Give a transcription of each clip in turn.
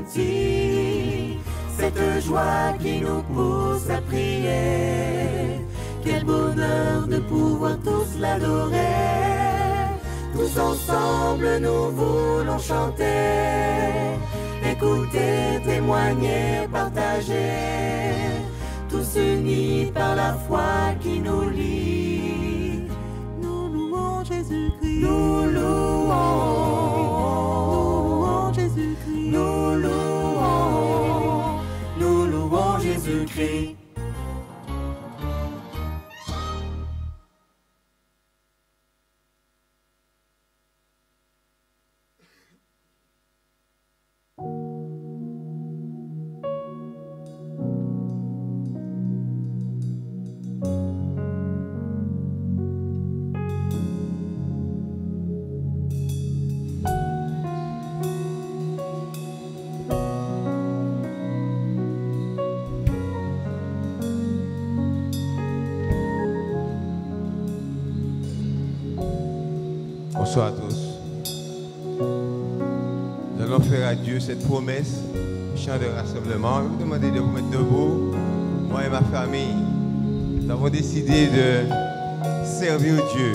sentir cette joie qui nous pousse à prier. Quel bonheur de pouvoir tous l'adorer. Tous ensemble nous voulons chanter, écouter, témoigner, partager, tous unis par la foi qui nous lie. Nous louons Jésus-Christ. Nous louons Jésus-Christ. Nous louons Jésus-Christ. Bonsoir à tous. Nous allons faire à Dieu cette promesse, chant de rassemblement. Je vais vous demander de vous mettre debout. Moi et ma famille, nous avons décidé de servir Dieu,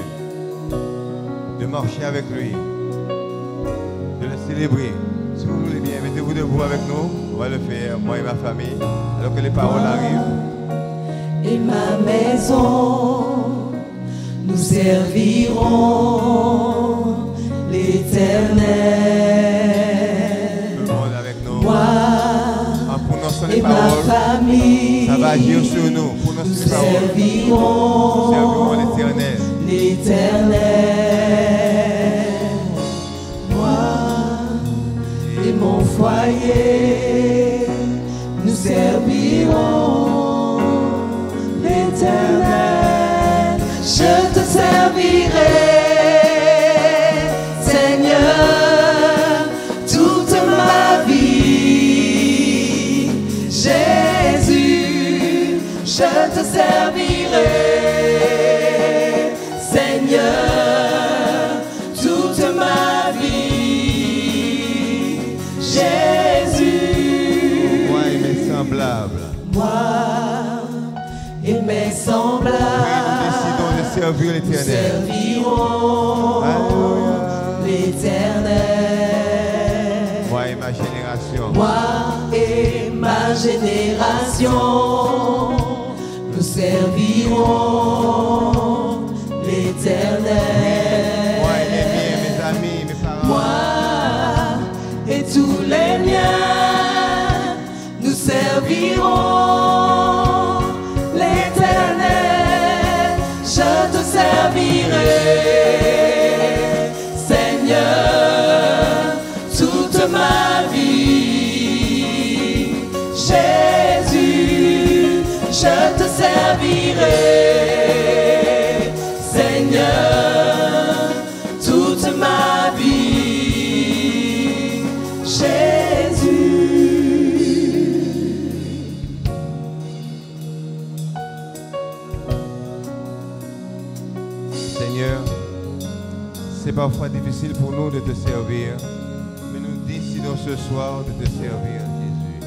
de marcher avec lui, de le célébrer. Si vous voulez bien, mettez-vous debout avec nous. On va le faire, moi et ma famille, alors que les paroles arrivent. Et ma maison, nous servirons l'Éternel. Tout le monde avec nous. Moi en prononçant les et ma paroles, famille, ça va agir sur nous. Prononçons nous les paroles. servirons L'Éternel. l'Éternel. Moi et mon foyer, nous servirons l'Éternel. Je te servirai, Seigneur, toute ma vie. Jésus, je te servirai, Seigneur, toute ma vie. Jésus, Moi et mes semblables. moi et mes semblables, Servir l'Éternel. servirons l'Éternel. Moi et ma génération. Moi et ma génération, nous servirons l'Éternel. Moi et les miens, mes amis, mes parents. Moi et tous les miens, nous servirons l'Éternel. Je te servirai, Seigneur, toute ma vie. Jésus, je te servirai, Seigneur, toute ma vie. Jésus. Seigneur, c'est parfois difficile pour nous de te servir, mais nous décidons ce soir de te servir, Jésus.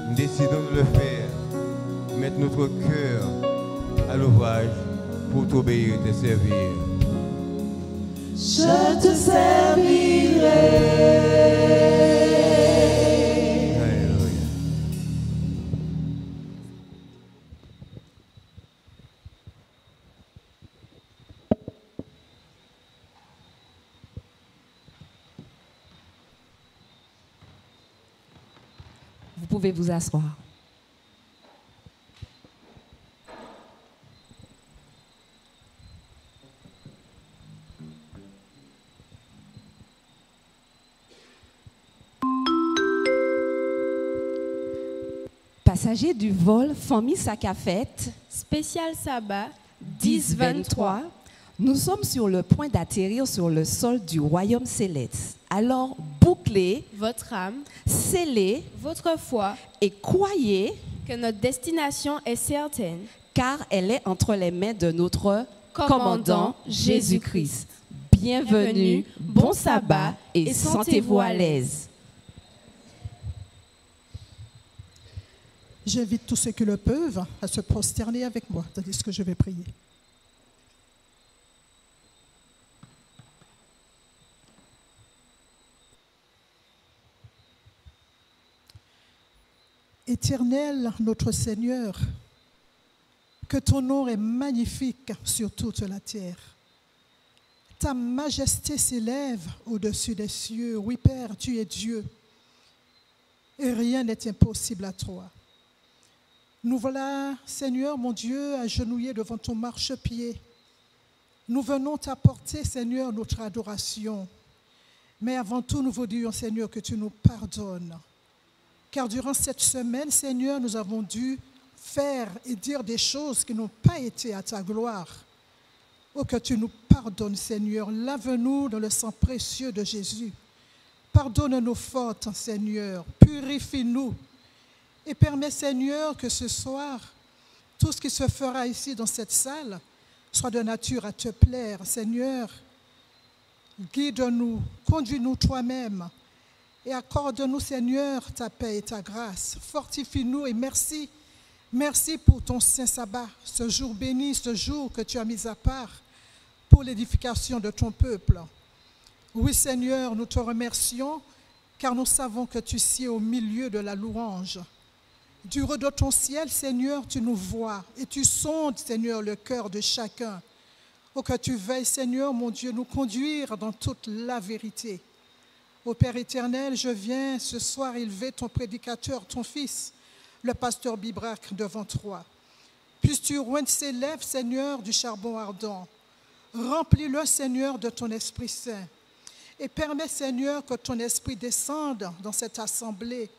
Nous décidons de le faire, mettre notre cœur à l'ouvrage pour t'obéir et te servir. Je te servirai. Alléluia. Vous pouvez vous asseoir. Passagers du vol Famille Sacafette, Spécial sabbat 10-23, nous sommes sur le point d'atterrir sur le sol du royaume céleste. Alors, bouclez, votre âme, scellez votre foi, et croyez, que notre destination est certaine, car elle est entre les mains de notre commandant Jésus-Christ. Bienvenue, bon sabbat et sentez-vous à l'aise. J'invite tous ceux qui le peuvent à se prosterner avec moi, tandis que je vais prier. Éternel, notre Seigneur, que ton nom est magnifique sur toute la terre. Ta majesté s'élève au-dessus des cieux. Oui, Père, tu es Dieu. Et rien n'est impossible à toi. Nous voilà, Seigneur, mon Dieu, agenouillés devant ton marchepied. Nous venons t'apporter, Seigneur, notre adoration. Mais avant tout, nous voudrions, Seigneur, que tu nous pardonnes. Car durant cette semaine, Seigneur, nous avons dû faire et dire des choses qui n'ont pas été à ta gloire. Oh, que tu nous pardonnes, Seigneur. Lave-nous dans le sang précieux de Jésus. Pardonne nos fautes, Seigneur. Purifie-nous. Et permets, Seigneur, que ce soir, tout ce qui se fera ici dans cette salle soit de nature à te plaire. Seigneur, guide-nous, conduis-nous toi-même. Et accorde-nous, Seigneur, ta paix et ta grâce. Fortifie-nous et merci. Merci pour ton saint sabbat, ce jour béni, ce jour que tu as mis à part pour l'édification de ton peuple. Oui, Seigneur, nous te remercions car nous savons que tu sieds au milieu de la louange. Du haut de ton ciel, Seigneur, tu nous vois et tu sondes, Seigneur, le cœur de chacun. Oh, que tu veilles, Seigneur, mon Dieu, nous conduire dans toute la vérité. Ô Père éternel, je viens ce soir élever ton prédicateur, ton fils, le pasteur Bibrac, devant toi. Puisses-tu oindre ses lèvres, Seigneur, du charbon ardent. Remplis-le, Seigneur, de ton Esprit Saint. Et permets, Seigneur, que ton Esprit descende dans cette assemblée.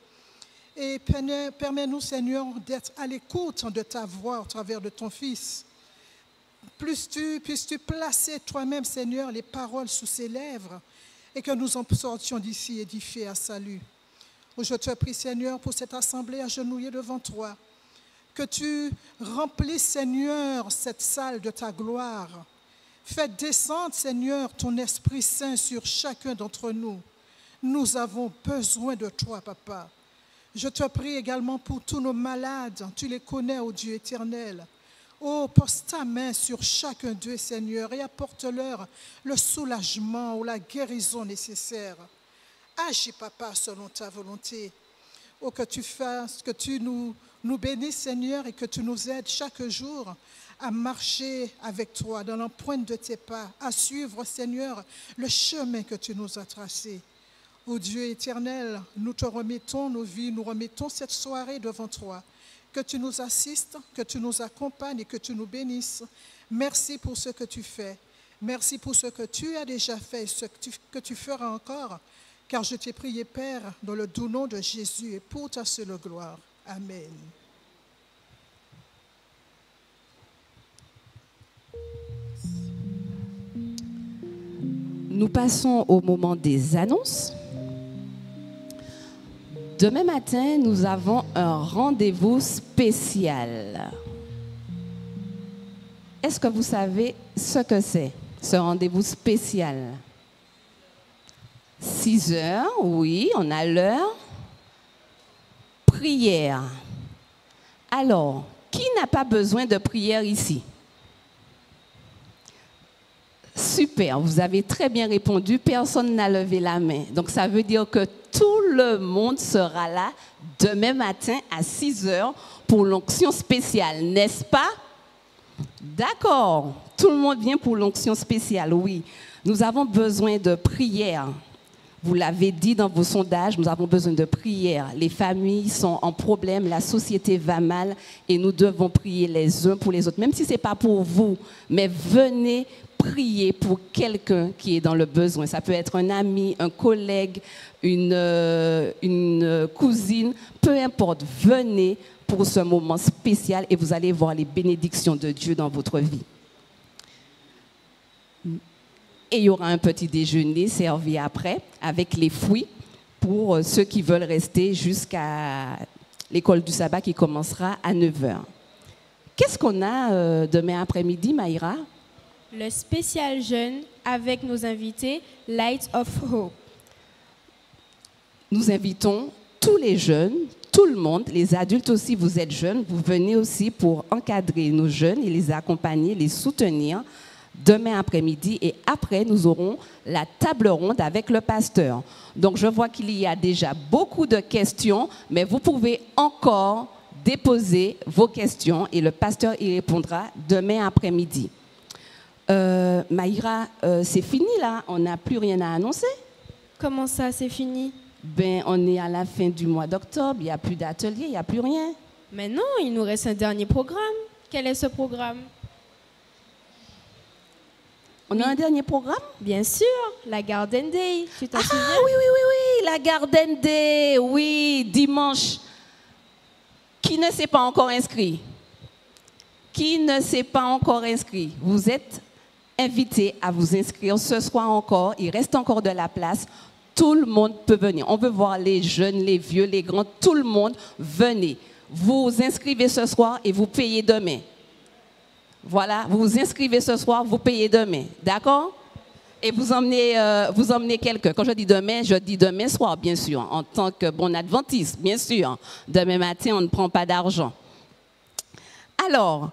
Et permets-nous, Seigneur, d'être à l'écoute de ta voix au travers de ton Fils. Puisses-tu placer toi-même, Seigneur, les paroles sous ses lèvres et que nous en sortions d'ici édifiés à salut. Je te prie, Seigneur, pour cette assemblée agenouillée devant toi, que tu remplisses, Seigneur, cette salle de ta gloire. Fais descendre, Seigneur, ton Esprit Saint sur chacun d'entre nous. Nous avons besoin de toi, Papa. Je te prie également pour tous nos malades. Tu les connais, ô Dieu éternel. Oh, pose ta main sur chacun d'eux, Seigneur, et apporte-leur le soulagement ou la guérison nécessaire. Agis, Papa, selon ta volonté. Oh, que tu fasses, que tu nous bénisses, Seigneur, et que tu nous aides chaque jour à marcher avec toi dans l'empreinte de tes pas, à suivre, Seigneur, le chemin que tu nous as tracé. Oh Dieu éternel, nous te remettons nos vies, nous remettons cette soirée devant toi. Que tu nous assistes, que tu nous accompagnes et que tu nous bénisses. Merci pour ce que tu fais. Merci pour ce que tu as déjà fait et ce que tu feras encore. Car je t'ai prié, Père, dans le doux nom de Jésus et pour ta seule gloire. Amen. Nous passons au moment des annonces. Demain matin, nous avons un rendez-vous spécial. Est-ce que vous savez ce que c'est, ce rendez-vous spécial? 6 heures, oui, on a l'heure. Prière. Alors, qui n'a pas besoin de prière ici? Super, vous avez très bien répondu, personne n'a levé la main. Donc ça veut dire que tout le monde sera là demain matin à 6 heures pour l'onction spéciale, n'est-ce pas? D'accord, tout le monde vient pour l'onction spéciale, oui. Nous avons besoin de prière. Vous l'avez dit dans vos sondages, nous avons besoin de prière. Les familles sont en problème, la société va mal et nous devons prier les uns pour les autres. Même si ce n'est pas pour vous, mais venez prier pour quelqu'un qui est dans le besoin. Ça peut être un ami, un collègue, une cousine, peu importe. Venez pour ce moment spécial et vous allez voir les bénédictions de Dieu dans votre vie. Et il y aura un petit déjeuner servi après avec les fruits pour ceux qui veulent rester jusqu'à l'école du sabbat qui commencera à 9h. Qu'est-ce qu'on a demain après-midi, Maïra? Le spécial jeûne avec nos invités Light of Hope. Nous invitons tous les jeunes, tout le monde, les adultes aussi, vous êtes jeunes, vous venez aussi pour encadrer nos jeunes et les accompagner, les soutenir demain après-midi. Et après, nous aurons la table ronde avec le pasteur. Donc, je vois qu'il y a déjà beaucoup de questions, mais vous pouvez encore déposer vos questions et le pasteur y répondra demain après-midi. Maïra, c'est fini là, on n'a plus rien à annoncer. Comment ça, c'est fini? Ben, on est à la fin du mois d'octobre, il n'y a plus d'atelier, il n'y a plus rien. Mais non, il nous reste un dernier programme. Quel est ce programme? On a un dernier programme? Bien sûr, la Garden Day. Tu t'en souviens? Oui, la Garden Day, oui, dimanche. Qui ne s'est pas encore inscrit? Qui ne s'est pas encore inscrit? Vous êtes invités à vous inscrire ce soir encore. Il reste encore de la place. Tout le monde peut venir. On veut voir les jeunes, les vieux, les grands. Tout le monde, venez. Vous vous inscrivez ce soir et vous payez demain. Voilà, vous vous inscrivez ce soir, vous payez demain. D'accord? Et vous emmenez quelqu'un. Quand je dis demain soir, bien sûr, en tant que bon adventiste, bien sûr. Demain matin, on ne prend pas d'argent. Alors,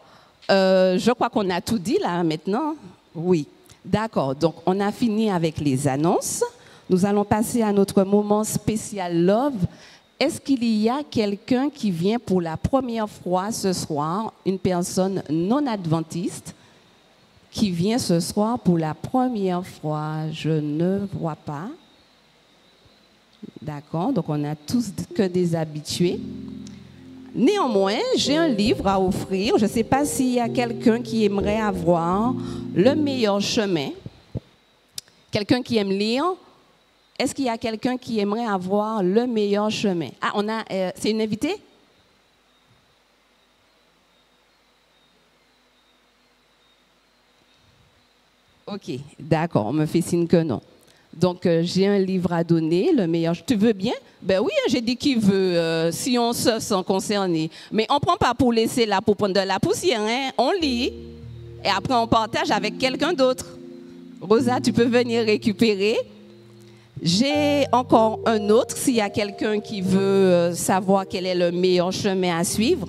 je crois qu'on a tout dit là maintenant. Oui, d'accord. Donc, on a fini avec les annonces. Nous allons passer à notre moment spécial Love. Est-ce qu'il y a quelqu'un qui vient pour la première fois ce soir, une personne non adventiste, qui vient ce soir pour la première fois? Je ne vois pas. D'accord, donc on n'a tous que des habitués. Néanmoins, j'ai un livre à offrir. Je ne sais pas s'il y a quelqu'un qui aimerait avoir le meilleur chemin. Quelqu'un qui aime lire. Est-ce qu'il y a quelqu'un qui aimerait avoir le meilleur chemin? Ah, c'est une invitée? Ok, d'accord, on me fait signe que non. Donc, j'ai un livre à donner, le meilleur. Tu veux bien? Ben oui, j'ai dit qu'il veut, si on se sent concerné. Mais on ne prend pas pour laisser là, pour prendre de la poussière, hein? On lit et après on partage avec quelqu'un d'autre. Rosa, tu peux venir récupérer. J'ai encore un autre, s'il y a quelqu'un qui veut savoir quel est le meilleur chemin à suivre.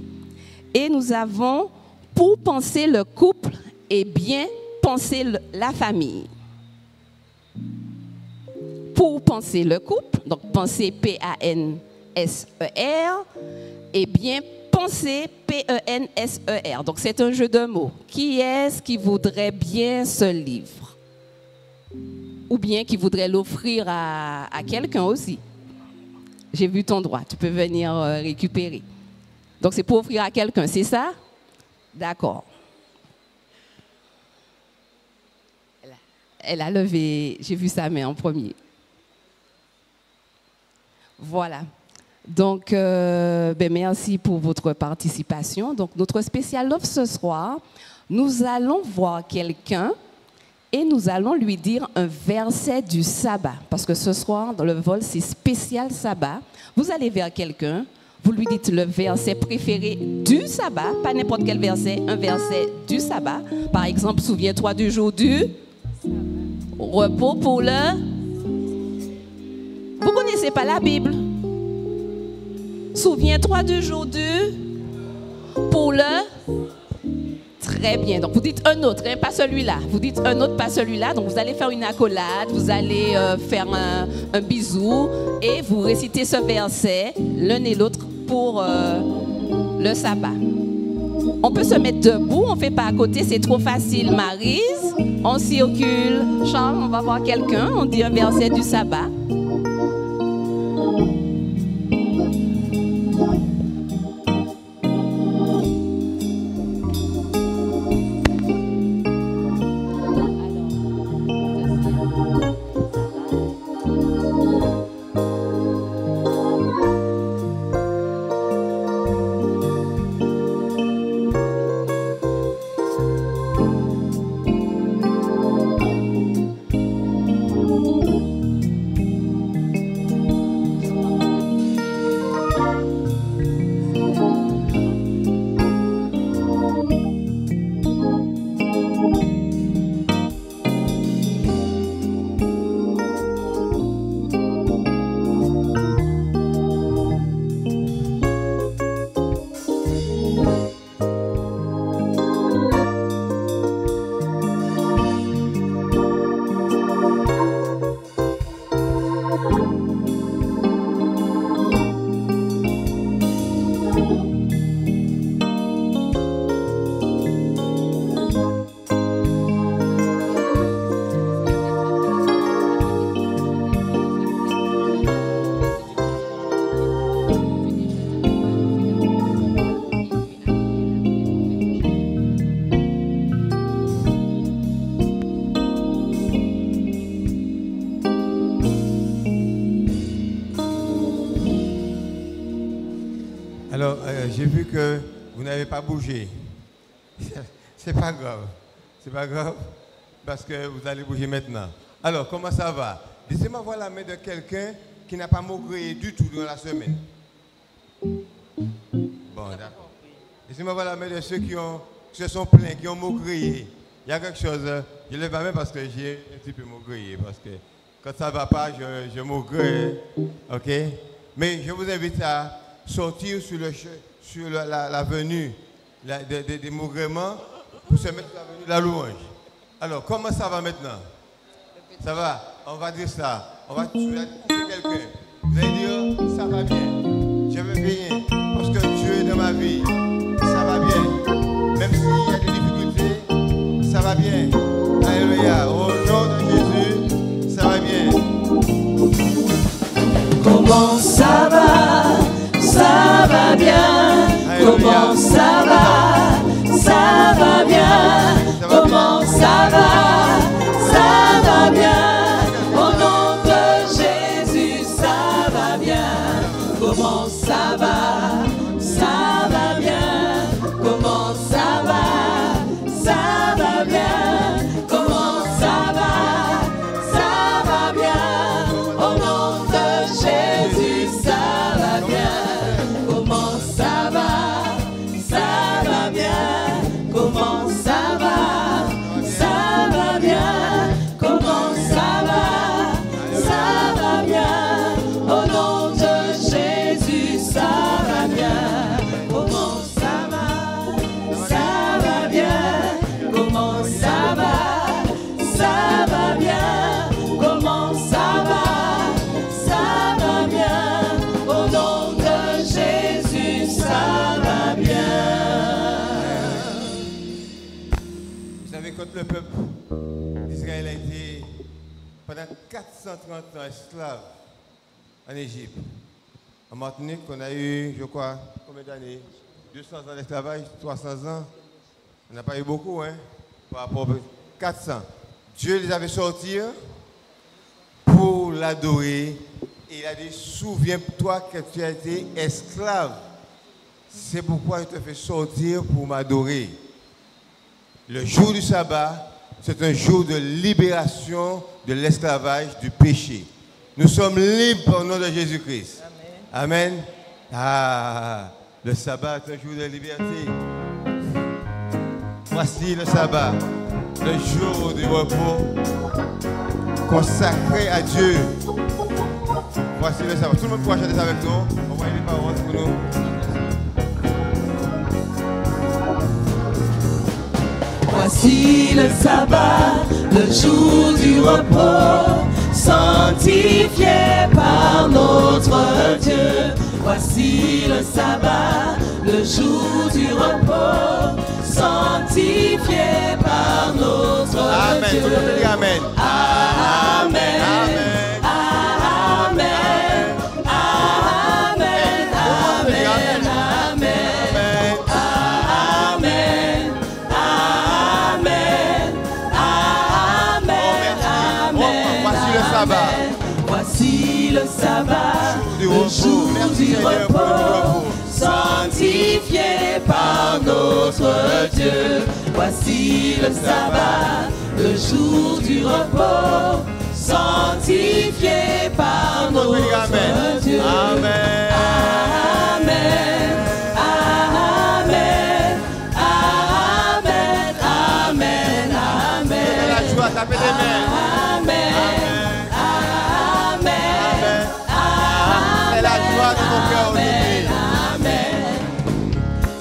Et nous avons, pour penser le couple et bien penser la famille. Pour penser le couple, donc penser P-A-N-S-E-R, et bien penser P-E-N-S-E-R. Donc c'est un jeu de mots. Qui est-ce qui voudrait bien ce livre? Ou bien qui voudrait l'offrir à quelqu'un aussi. J'ai vu ton droit, tu peux venir récupérer. Donc c'est pour offrir à quelqu'un, c'est ça? D'accord. Elle a levé, j'ai vu sa main en premier. Voilà. Donc, merci pour votre participation. Donc, notre spécial offre ce soir, nous allons voir quelqu'un et nous allons lui dire un verset du sabbat. Parce que ce soir, dans le vol, c'est spécial sabbat. Vous allez vers quelqu'un, vous lui dites le verset préféré du sabbat, pas n'importe quel verset, un verset du sabbat. Par exemple, souviens-toi du jour du repos pour le... Vous ne connaissez pas la Bible? Souviens-toi du jour du pour le... Très bien. Donc, vous dites un autre, hein, pas celui-là. Vous dites un autre, pas celui-là. Donc, vous allez faire une accolade, vous allez faire un bisou et vous récitez ce verset, l'un et l'autre, pour le sabbat. On peut se mettre debout, on ne fait pas à côté, c'est trop facile. Maryse, on circule. Charles, on va voir quelqu'un, on dit un verset du sabbat. Alors, j'ai vu que vous n'avez pas bougé. C'est pas grave. C'est pas grave parce que vous allez bouger maintenant. Alors, comment ça va? Laissez-moi voir la main de quelqu'un qui n'a pas maugré du tout durant la semaine. Bon, d'accord. Laissez-moi voir la main de ceux qui se sont plaints, qui ont maugré. Il y a quelque chose, je ne lève pas main parce que j'ai un petit peu maugré. Parce que quand ça ne va pas, je maugre. OK? Mais je vous invite à sortir sur l'avenue des maugrements pour se mettre sur l'avenue de la louange. Alors, comment ça va maintenant? Ça va? On va dire ça. On va toucher quelqu'un. Vous allez dire, ça va bien. Je vais bien. Parce que Dieu est dans ma vie. Ça va bien. Même s'il y a des difficultés, ça va bien. Alléluia. Au nom de Jésus, ça va bien. Comment ça va? Ça va bien. Comment ça va bien. Comment ça va bien. Au nom de Jésus, ça va bien. Comment ça va bien. Comment ça va bien. Comment ça va bien. Au nom de Jésus, ça va bien. Comment ça va bien. Comment ça va bien. Comment ça va bien. Au nom de Jésus, ça va bien. Comment ça va bien. Comment ça va bien. Comment ça va bien. Au nom de Jésus, ça va bien. Vous savez, quand le peuple d'Israël a été pendant 430 ans esclave en Égypte, en Martinique, on a eu, je crois, combien d'années? 200 ans d'esclavage, 300 ans. On n'a pas eu beaucoup, hein, par rapport à 400. Dieu les avait sortis pour l'adorer. Et il a dit, souviens-toi que tu as été esclave. C'est pourquoi je te fais sortir pour m'adorer. Le jour du sabbat, c'est un jour de libération de l'esclavage, du péché. Nous sommes libres au nom de Jésus-Christ. Amen. Amen. Ah, le sabbat est un jour de liberté. Voici le sabbat, le jour du repos consacré à Dieu. Voici le sabbat. Tout le monde pourra chanter ça avec nous. On va les paroles pour nous. Voici le sabbat, le jour du repos, sanctifié par notre Dieu. Voici le sabbat, le jour du repos, sanctifié par notre Amen. Dieu. Tout le monde dit Amen. Amen. Amen. Amen. Amen. Amen. Amen. Amen. Amen. Amen. Amen. Voici le sabbat. Voici le sabbat, le jour du repos, sanctifié par notre Dieu. Voici le sabbat, le jour du repos, sanctifié par notre Dieu. Amen. Amen. Amen. Amen. Amen. Amen. La joie, tapez des mains. Amen. C'est la joie de mon cœur aujourd'hui.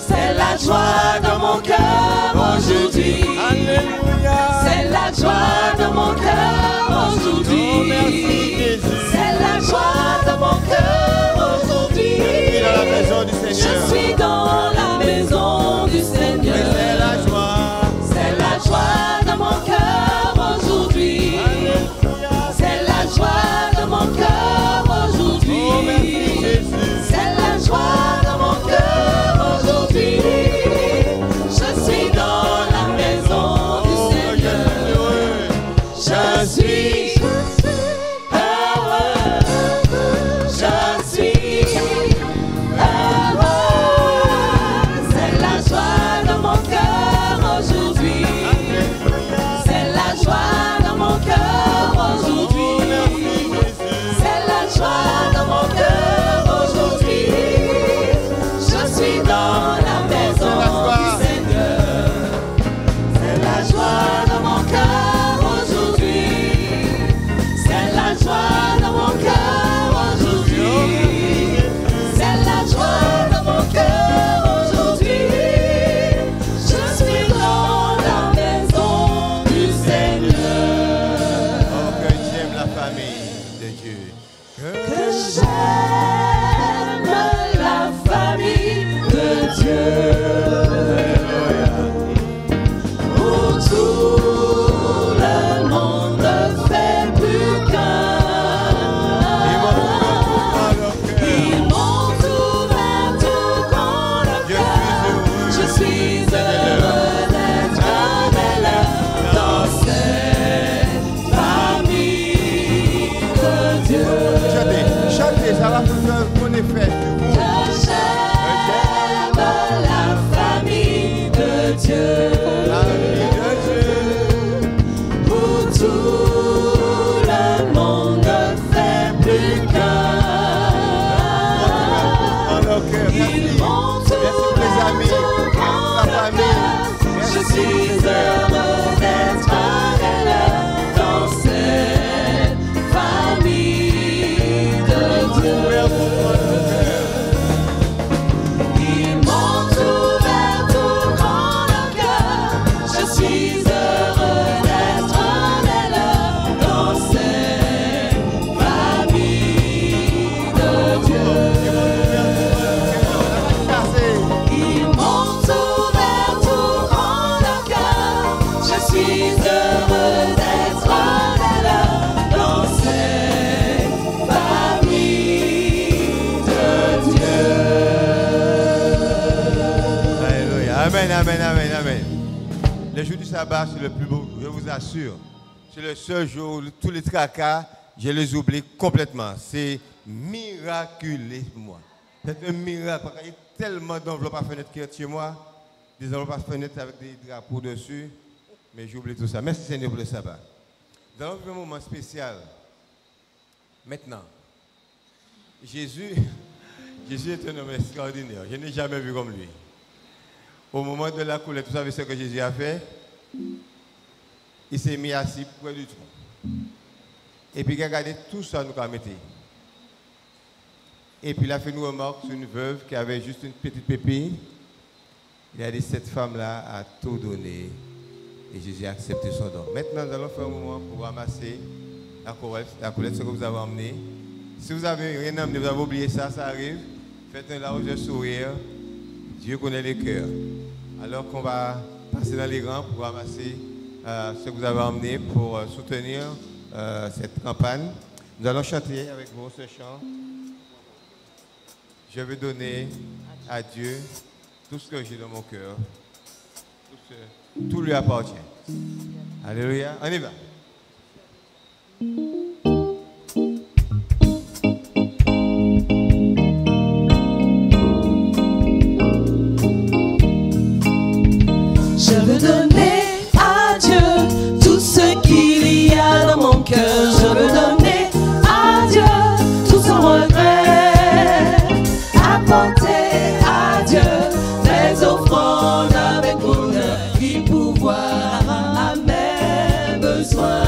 C'est la joie de mon cœur aujourd'hui. Alléluia. C'est la joie de mon cœur aujourd'hui. C'est la joie de mon cœur aujourd'hui. Je suis dans la maison du Seigneur. Je suis dans la maison du Seigneur. C'est la joie. C'est la joie de mon cœur aujourd'hui. C'est la joie de mon cœur aujourd'hui. C'est la joie de mon cœur aujourd'hui. Je suis dans la maison du Seigneur. Je suis heureux. Je suis suis heureux d'être un élève dans cette famille de Dieu. Ils m'ont ouvert tout grand leur cœur. Je suis heureux d'être un élève dans cette famille de Dieu. Ils m'ont ouvert tout grand leur cœur. Je suis heureux d'être un élève dans cette famille de Dieu. Alléluia. Amen, amen, amen, amen. Le jour du sabbat, c'est le plus beau jour, je vous assure. C'est le seul jour où tous les tracas, je les oublie complètement. C'est miraculeux pour moi. C'est un miracle. Parce qu'il y a tellement d'enveloppes à fenêtre qui sont chez moi, des enveloppes à fenêtre avec des drapeaux dessus, mais j'oublie tout ça. Merci Seigneur pour le sabbat. Nous allons vivre un moment spécial. Maintenant, Jésus est un homme extraordinaire. Je n'ai jamais vu comme lui. Au moment de la collecte, vous savez ce que Jésus a fait? Il s'est mis assis près du tronc. Et puis il a regardé tout ça nous a mis. Et puis il a fait une remarque sur une veuve qui avait juste une petite pépille. Il a dit, cette femme-là a tout donné. Et Jésus a accepté son don. Maintenant, nous allons faire un moment pour ramasser la collecte, ce que vous avez emmené. Si vous n'avez rien emmené, vous avez oublié ça, ça arrive. Faites un large sourire. Dieu connaît les cœurs. Alors qu'on va passer dans les rangs pour ramasser ce que vous avez emmené pour soutenir cette campagne. Nous allons chanter avec vous ce chant. Je veux donner à Dieu tout ce que j'ai dans mon cœur. Tout lui appartient. Alléluia. On y va. Je veux donner à Dieu tout ce qu'il y a dans mon cœur. Je veux donner à Dieu tout sans regret. Apporter à Dieu des offrandes avec honneur, il pouvoir à mes besoins.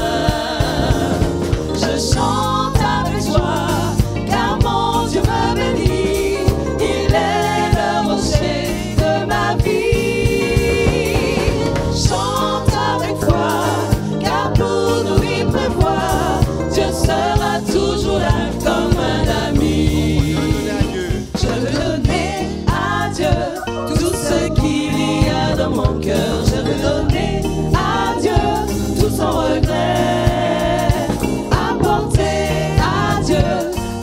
Je chante avec joie, car mon Dieu me bénit. Il est le rocher de ma vie. Chante avec foi, car pour nous il prévoit. Dieu sera toujours là comme un ami. Je veux donner à Dieu tout ce qu'il y a dans mon cœur. Je veux donner à Dieu tout sans regret. Apporter à Dieu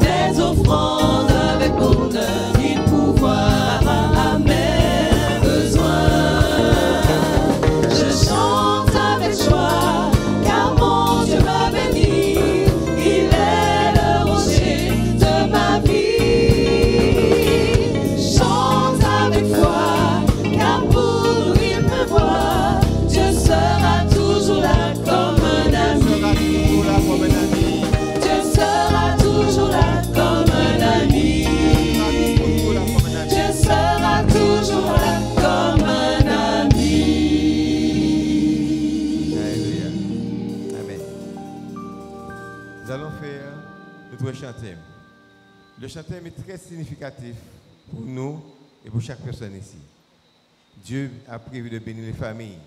des offrandes avec honneur, il pouvoir à mes besoins. Je chante avec joie, car mon Dieu me bénit. Il est le rocher de ma vie. Chante avec foi, car pour nous il prévoit. Dieu sera toujours là comme un ami. Dieu sera toujours là comme un ami. Dieu sera toujours là comme un ami. Alléluia. Amen. Nous allons faire notre chantème. Le chantème est très significatif pour nous et pour chaque personne ici. Dieu a prévu de bénir les familles.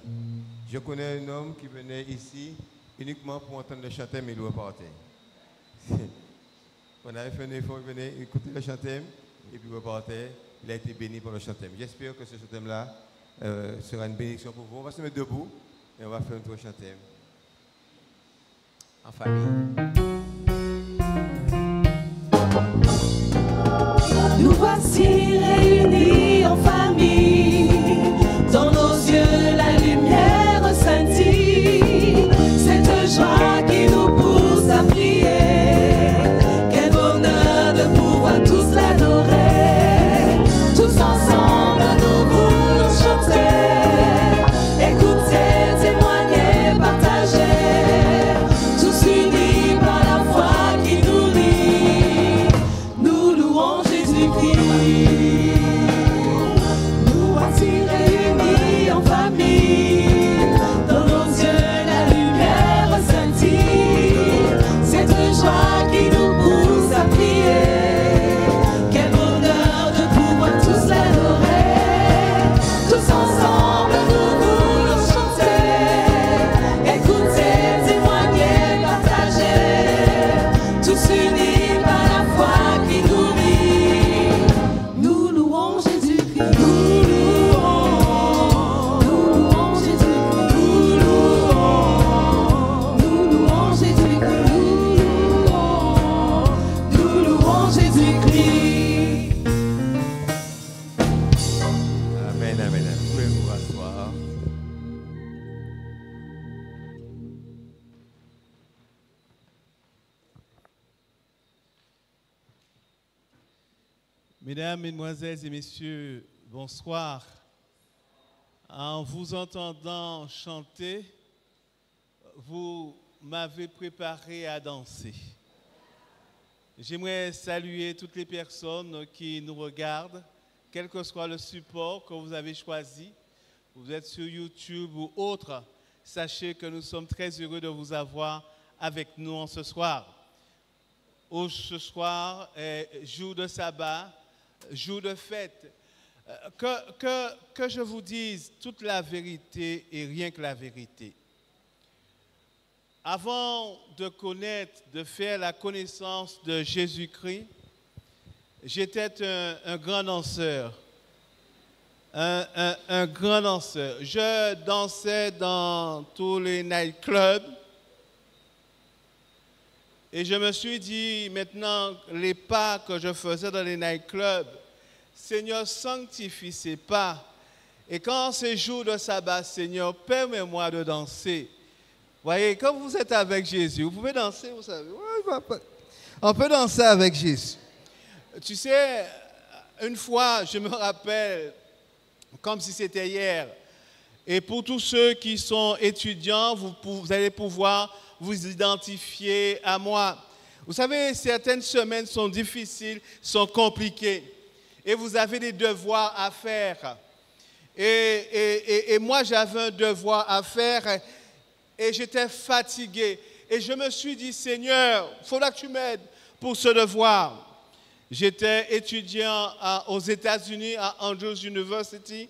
Je connais un homme qui venait ici uniquement pour entendre le chantème et il repartait. On avait fait un effort, il venait écouter le chantème et puis il repartait. Il a été béni par le chantème. J'espère que ce chantème-là sera une bénédiction pour vous. On va se mettre debout et on va faire notre chantème en famille. Nous voici réunis en famille, dans nos yeux la lumière scintille, cette joie qui nous pousse à prier, quel bonheur de pouvoir tous l'adorer, tous ensemble nous voulons chanter, écouter, témoigner, partager, tous unis par la foi qui nous lie, nous louons Jésus-Christ. Nous voici réunis en famille, Mesdames, Mesdemoiselles et Messieurs, bonsoir. En vous entendant chanter, vous m'avez préparé à danser. J'aimerais saluer toutes les personnes qui nous regardent, quel que soit le support que vous avez choisi. Vous êtes sur YouTube ou autre, sachez que nous sommes très heureux de vous avoir avec nous en ce soir. Ce soir est jour de sabbat, jour de fête. Que je vous dise toute la vérité et rien que la vérité. Avant de connaître, de faire la connaissance de Jésus-Christ, j'étais un grand danseur. Un grand danseur. Je dansais dans tous les nightclubs. Et je me suis dit, maintenant, les pas que je faisais dans les nightclubs, Seigneur, sanctifie ces pas. Et quand c'est jour de sabbat, Seigneur, permets-moi de danser. Voyez, quand vous êtes avec Jésus, vous pouvez danser, vous savez. On peut danser avec Jésus. Tu sais, une fois, je me rappelle, comme si c'était hier, et pour tous ceux qui sont étudiants, vous allez pouvoir vous identifier à moi. Vous savez, certaines semaines sont difficiles, sont compliquées, et vous avez des devoirs à faire. Et moi, j'avais un devoir à faire, et j'étais fatigué. Et je me suis dit, Seigneur, il faudra que tu m'aides pour ce devoir. J'étais étudiant aux États-Unis, à Andrews University.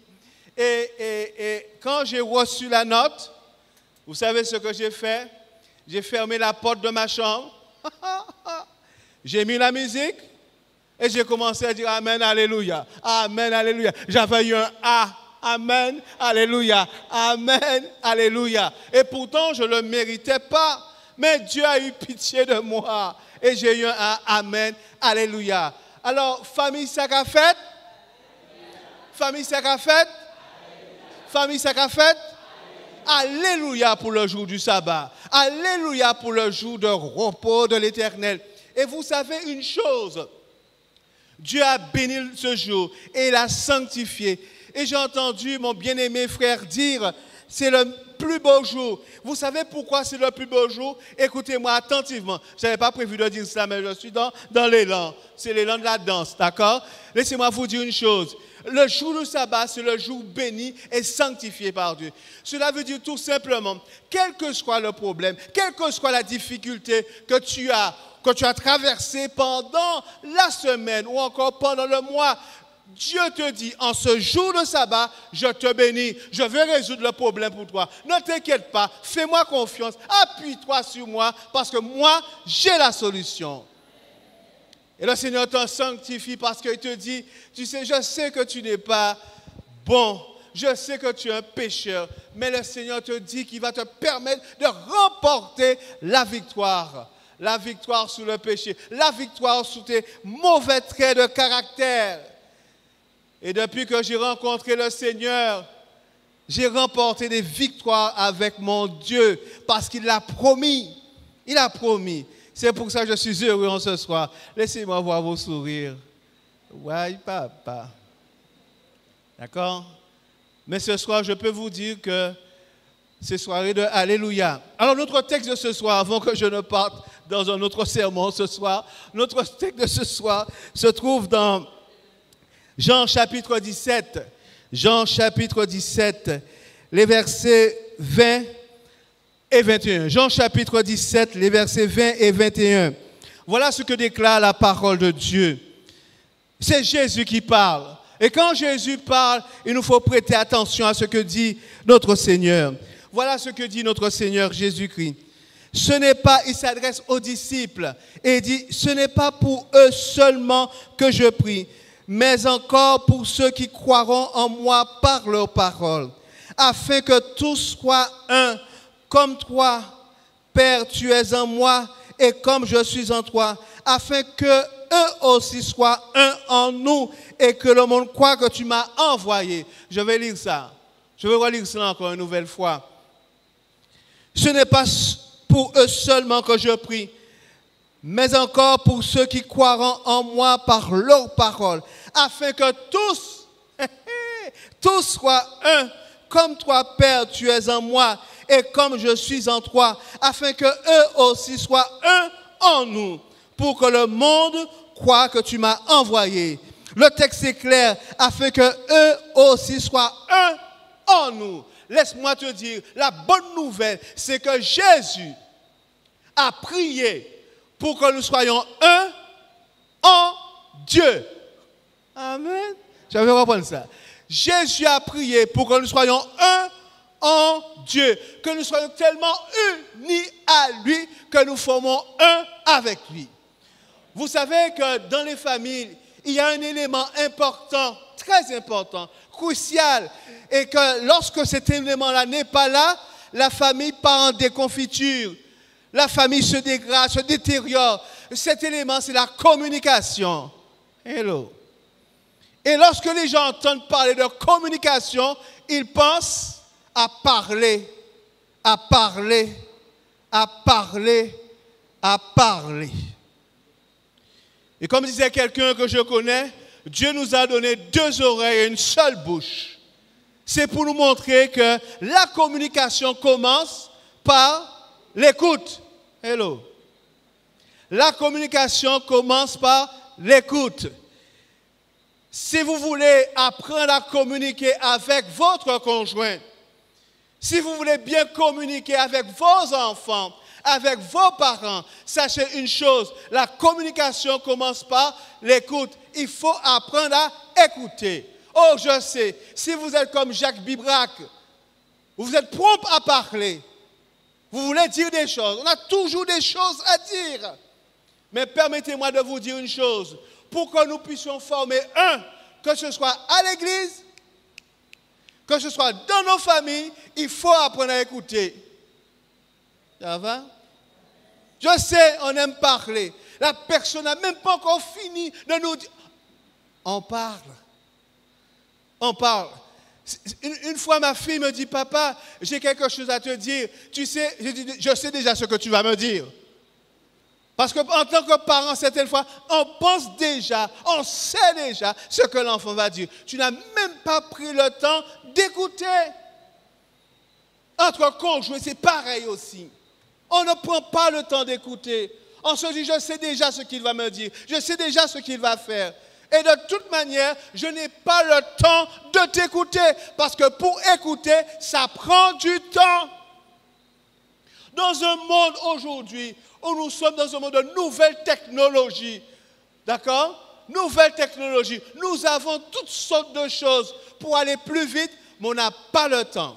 Et quand j'ai reçu la note, vous savez ce que j'ai fait? J'ai fermé la porte de ma chambre. J'ai mis la musique et j'ai commencé à dire Amen, Alléluia. Amen, Alléluia. J'avais eu un A. Amen, Alléluia. Amen, Alléluia. Et pourtant, je ne le méritais pas. Mais Dieu a eu pitié de moi. Et j'ai eu un A. Amen, Alléluia. Alors, famille Sakafet. Famille Sakafet. Famille Sakafet. Alléluia pour le jour du sabbat. Alléluia pour le jour de repos de l'Éternel. Et vous savez une chose, Dieu a béni ce jour et l'a sanctifié. Et j'ai entendu mon bien-aimé frère dire, c'est le plus beau jour. Vous savez pourquoi c'est le plus beau jour? Écoutez-moi attentivement. Je n'avais pas prévu de dire ça, mais je suis dans l'élan. C'est l'élan de la danse, d'accord? Laissez-moi vous dire une chose. Le jour du sabbat, c'est le jour béni et sanctifié par Dieu. Cela veut dire tout simplement, quel que soit le problème, quelle que soit la difficulté que tu as traversé pendant la semaine ou encore pendant le mois, Dieu te dit, en ce jour de sabbat, je te bénis, je vais résoudre le problème pour toi. Ne t'inquiète pas, fais-moi confiance, appuie-toi sur moi, parce que moi, j'ai la solution. Et le Seigneur te sanctifie parce qu'il te dit, tu sais, je sais que tu n'es pas bon, je sais que tu es un pécheur, mais le Seigneur te dit qu'il va te permettre de remporter la victoire sur le péché, la victoire sur tes mauvais traits de caractère. Et depuis que j'ai rencontré le Seigneur, j'ai remporté des victoires avec mon Dieu parce qu'il l'a promis. Il a promis. C'est pour ça que je suis heureux en ce soir. Laissez-moi voir vos sourires. Ouais, papa. D'accord? Mais ce soir, je peux vous dire que c'est soirée de Alléluia. Alors, notre texte de ce soir, avant que je ne parte dans un autre sermon ce soir, notre texte de ce soir se trouve dans Jean chapitre 17. Jean chapitre 17, les versets 20 et 21. Jean chapitre 17, les versets 20 et 21. Voilà ce que déclare la parole de Dieu. C'est Jésus qui parle. Et quand Jésus parle, il nous faut prêter attention à ce que dit notre Seigneur. Voilà ce que dit notre Seigneur Jésus-Christ. Ce n'est pas, il s'adresse aux disciples et il dit, ce n'est pas pour eux seulement que je prie, mais encore pour ceux qui croiront en moi par leur parole, afin que tous soient un, comme toi, Père, tu es en moi, et comme je suis en toi, afin que eux aussi soient un en nous, et que le monde croit que tu m'as envoyé. Je vais lire ça. Je vais relire ça encore une nouvelle fois. Ce n'est pas pour eux seulement que je prie, mais encore pour ceux qui croiront en moi par leur parole, afin que tous, tous soient un, comme toi, Père, tu es en moi, et comme je suis en toi, afin que eux aussi soient un en nous, pour que le monde croie que tu m'as envoyé. Le texte est clair, afin que eux aussi soient un en nous. Laisse-moi te dire, la bonne nouvelle, c'est que Jésus a prié pour que nous soyons un en Dieu. Amen. Je vais reprendre ça. Jésus a prié pour que nous soyons un en Dieu, que nous soyons tellement unis à lui que nous formons un avec lui. Vous savez que dans les familles, il y a un élément important, très important, crucial, et que lorsque cet élément-là n'est pas là, la famille part en déconfiture, la famille se dégrade, se détériore. Cet élément, c'est la communication. Hello. Et lorsque les gens entendent parler de communication, ils pensent à parler, à parler, à parler, à parler. Et comme disait quelqu'un que je connais, Dieu nous a donné 2 oreilles et une seule bouche. C'est pour nous montrer que la communication commence par l'écoute. Hello. La communication commence par l'écoute. Si vous voulez apprendre à communiquer avec votre conjoint, si vous voulez bien communiquer avec vos enfants, avec vos parents, sachez une chose, la communication commence par l'écoute. Il faut apprendre à écouter. Oh, je sais, si vous êtes comme Jacques Bibrac, vous êtes prompt à parler, vous voulez dire des choses, on a toujours des choses à dire. Mais permettez-moi de vous dire une chose, pour que nous puissions former un, que ce soit à l'église, que ce soit dans nos familles, il faut apprendre à écouter. Ça va? Je sais, on aime parler. La personne n'a même pas encore fini de nous dire. On parle. On parle. Une fois, ma fille me dit, papa, j'ai quelque chose à te dire. Tu sais, je sais déjà ce que tu vas me dire. Parce qu'en tant que parent, certaines fois, on pense déjà, on sait déjà ce que l'enfant va dire. Tu n'as même pas pris le temps d'écouter. Entre conjoints, c'est pareil aussi. On ne prend pas le temps d'écouter. On se dit, je sais déjà ce qu'il va me dire. Je sais déjà ce qu'il va faire. Et de toute manière, je n'ai pas le temps de t'écouter. Parce que pour écouter, ça prend du temps. Dans un monde aujourd'hui, où nous sommes dans un monde de nouvelles technologies, d'accord? Nouvelles technologies. Nous avons toutes sortes de choses pour aller plus vite, mais on n'a pas le temps.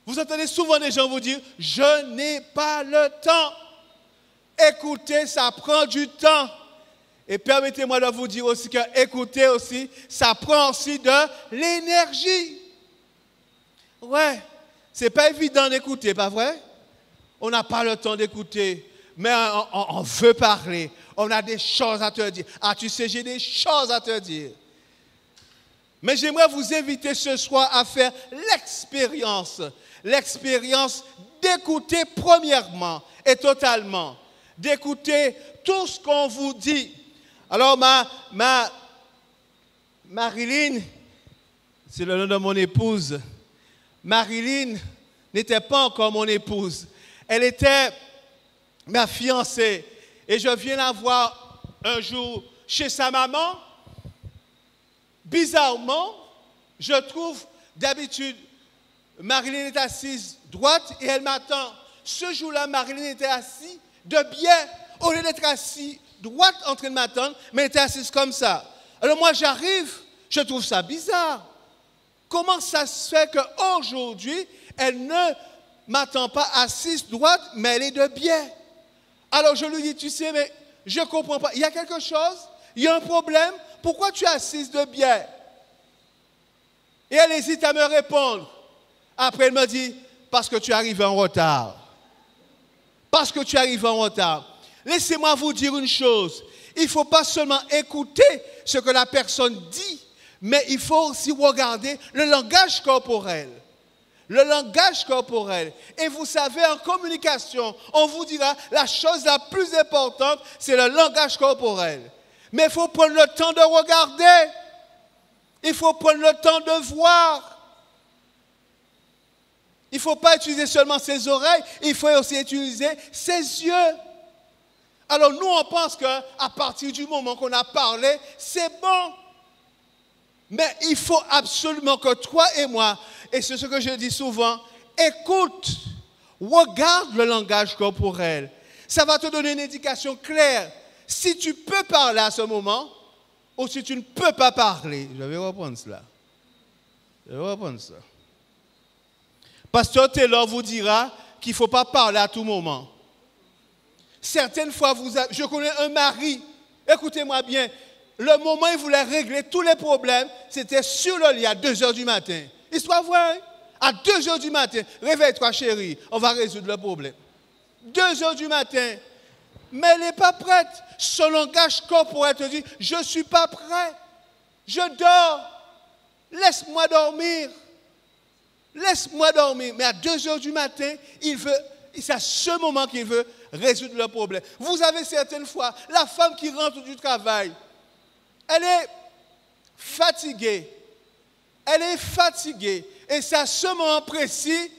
Vous entendez souvent des gens vous dire, je n'ai pas le temps. Écouter, ça prend du temps. Et permettez-moi de vous dire aussi que écouter aussi, ça prend aussi de l'énergie. Ouais, c'est pas évident d'écouter, pas vrai? On n'a pas le temps d'écouter, mais on veut parler. On a des choses à te dire. Ah, tu sais, j'ai des choses à te dire. Mais j'aimerais vous inviter ce soir à faire l'expérience d'écouter premièrement et totalement, d'écouter tout ce qu'on vous dit. Alors, Marilyn, c'est le nom de mon épouse, Marilyn n'était pas encore mon épouse. Elle était ma fiancée. Et je viens la voir un jour chez sa maman. Bizarrement, je trouve d'habitude, Marilyn est assise droite et elle m'attend. Ce jour-là, Marilyn était assise de bien. Au lieu d'être assise droite en train de m'attendre, mais elle était assise comme ça. Alors moi, j'arrive, je trouve ça bizarre. Comment ça se fait qu'aujourd'hui, elle ne m'attend pas assise droite, mais elle est de biais. Alors je lui dis, tu sais, mais je ne comprends pas. Il y a quelque chose, il y a un problème. Pourquoi tu es assise de biais? Et elle hésite à me répondre. Après, elle me dit, parce que tu arrives en retard. Parce que tu arrives en retard. Laissez-moi vous dire une chose. Il ne faut pas seulement écouter ce que la personne dit, mais il faut aussi regarder le langage corporel. Le langage corporel. Et vous savez, en communication, on vous dira la chose la plus importante, c'est le langage corporel. Mais il faut prendre le temps de regarder. Il faut prendre le temps de voir. Il ne faut pas utiliser seulement ses oreilles, il faut aussi utiliser ses yeux. Alors nous, on pense qu'à partir du moment qu'on a parlé, c'est bon. Mais il faut absolument que toi et moi, et c'est ce que je dis souvent, écoute, regarde le langage corporel. Ça va te donner une indication claire. Si tu peux parler à ce moment, ou si tu ne peux pas parler. Je vais reprendre cela. Pasteur Taylor vous dira qu'il ne faut pas parler à tout moment. Certaines fois, je connais un mari, écoutez-moi bien, le moment où il voulait régler tous les problèmes, c'était sur le lit à 2 h du matin. Histoire vraie, à 2 h du matin, réveille-toi chérie, on va résoudre le problème. 2 h du matin, mais elle n'est pas prête. Son langage corporel te dit, je ne suis pas prêt, je dors, laisse-moi dormir. Laisse-moi dormir. Mais à 2 h du matin, c'est à ce moment qu'il veut résoudre le problème. Vous avez certaines fois, la femme qui rentre du travail, elle est fatiguée. Et c'est à ce moment précis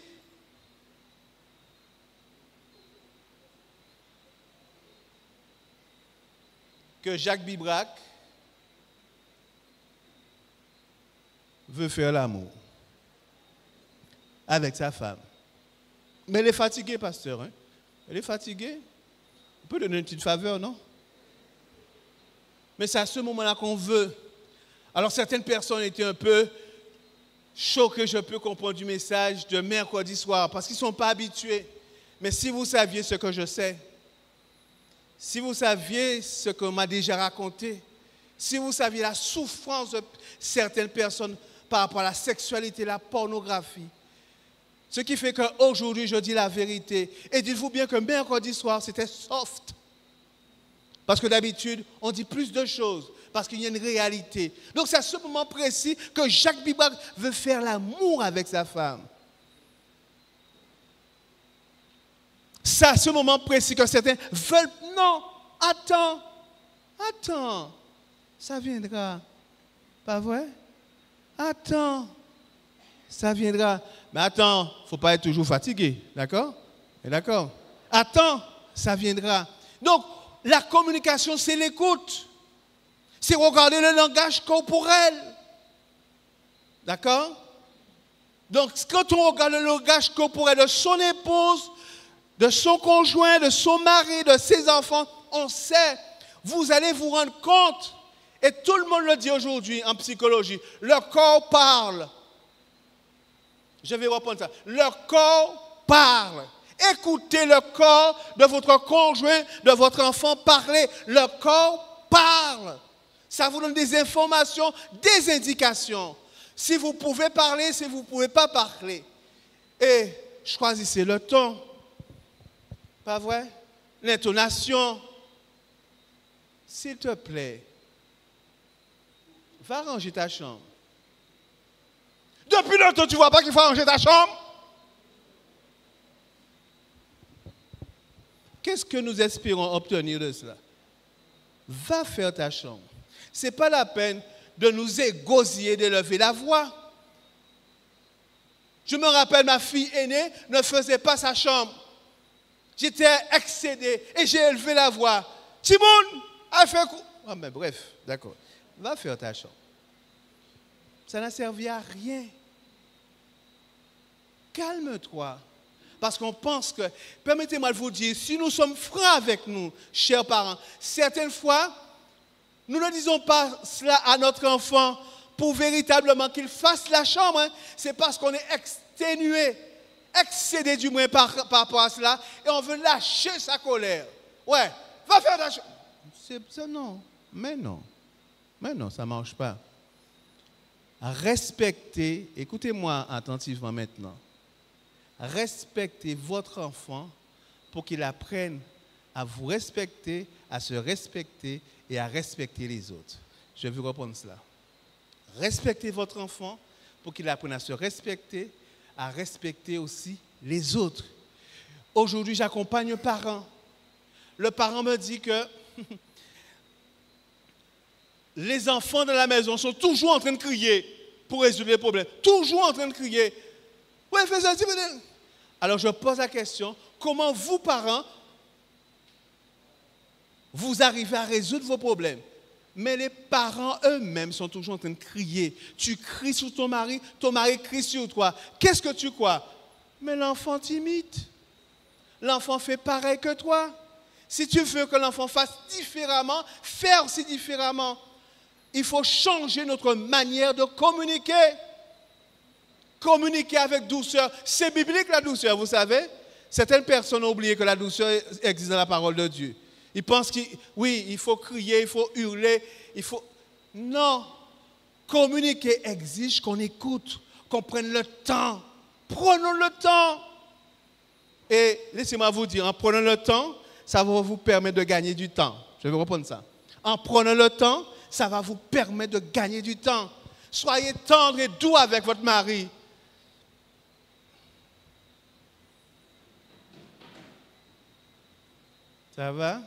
que Jacques Bibrac veut faire l'amour avec sa femme. Mais elle est fatiguée, pasteur. Hein? Elle est fatiguée. On peut donner une petite faveur, non? Mais c'est à ce moment-là qu'on veut. Alors certaines personnes étaient un peu choquées, je peux comprendre, du message de mercredi soir, parce qu'ils ne sont pas habitués. Mais si vous saviez ce que je sais, si vous saviez ce qu'on m'a déjà raconté, si vous saviez la souffrance de certaines personnes par rapport à la sexualité, la pornographie, ce qui fait qu'aujourd'hui, je dis la vérité. Et dites-vous bien que mercredi soir, c'était soft. Parce que d'habitude, on dit plus de choses. Parce qu'il y a une réalité. Donc c'est à ce moment précis que Jacques Bibrac veut faire l'amour avec sa femme. C'est à ce moment précis que certains veulent... Non, attends, ça viendra. Pas vrai? Attends, ça viendra. Mais attends, il ne faut pas être toujours fatigué, d'accord? D'accord? Attends, ça viendra. Donc, la communication, c'est l'écoute. C'est regarder le langage corporel. D'accord? Donc, quand on regarde le langage corporel de son épouse, de son conjoint, de son mari, de ses enfants, on sait, vous allez vous rendre compte, et tout le monde le dit aujourd'hui en psychologie, le corps parle. Je vais reprendre ça. Le corps parle. Écoutez le corps de votre conjoint, de votre enfant parler. Le corps parle. Ça vous donne des informations, des indications. Si vous pouvez parler, si vous ne pouvez pas parler. Et choisissez le ton. Pas vrai? L'intonation. S'il te plaît, va ranger ta chambre. Depuis longtemps, tu ne vois pas qu'il faut ranger ta chambre? Qu'est-ce que nous espérons obtenir de cela? Va faire ta chambre. Ce n'est pas la peine de nous égosiller, d'élever la voix. Je me rappelle, ma fille aînée ne faisait pas sa chambre. J'étais excédé et j'ai élevé la voix. Timoun, a fait quoi? Ah, mais bref, d'accord. Va faire ta chambre. Ça n'a servi à rien. Calme-toi. Parce qu'on pense que, permettez-moi de vous dire, si nous sommes francs avec nous, chers parents, certaines fois, nous ne disons pas cela à notre enfant pour véritablement qu'il fasse la chambre. Hein. C'est parce qu'on est exténué, excédé du moins par rapport à cela, et on veut lâcher sa colère. Ouais, va faire ta chambre. C'est ça, non. Mais non, ça ne marche pas. Respectez, écoutez-moi attentivement maintenant, respectez votre enfant pour qu'il apprenne à vous respecter, à se respecter et à respecter les autres. Je vais vous reprendre cela. Respectez votre enfant pour qu'il apprenne à se respecter, à respecter aussi les autres. Aujourd'hui, j'accompagne un parent. Le parent me dit que les enfants de la maison sont toujours en train de crier pour résoudre les problèmes. Toujours en train de crier. Ouais, fais ça. Alors je pose la question, comment vous, parents, vous arrivez à résoudre vos problèmes? Mais les parents eux-mêmes sont toujours en train de crier. Tu cries sur ton mari crie sur toi. Qu'est-ce que tu crois? Mais l'enfant t'imite. L'enfant fait pareil que toi. Si tu veux que l'enfant fasse différemment, faire aussi différemment. Il faut changer notre manière de communiquer. Communiquer avec douceur. C'est biblique la douceur, vous savez. Certaines personnes ont oublié que la douceur existe dans la parole de Dieu. Ils pensent qu'il faut crier, il faut hurler, il faut... Non. Communiquer exige qu'on écoute, qu'on prenne le temps. Prenons le temps. Et laissez-moi vous dire, en prenant le temps, ça va vous permettre de gagner du temps. Je vais reprendre ça. En prenant le temps, ça va vous permettre de gagner du temps. Soyez tendre et doux avec votre mari. Ça va?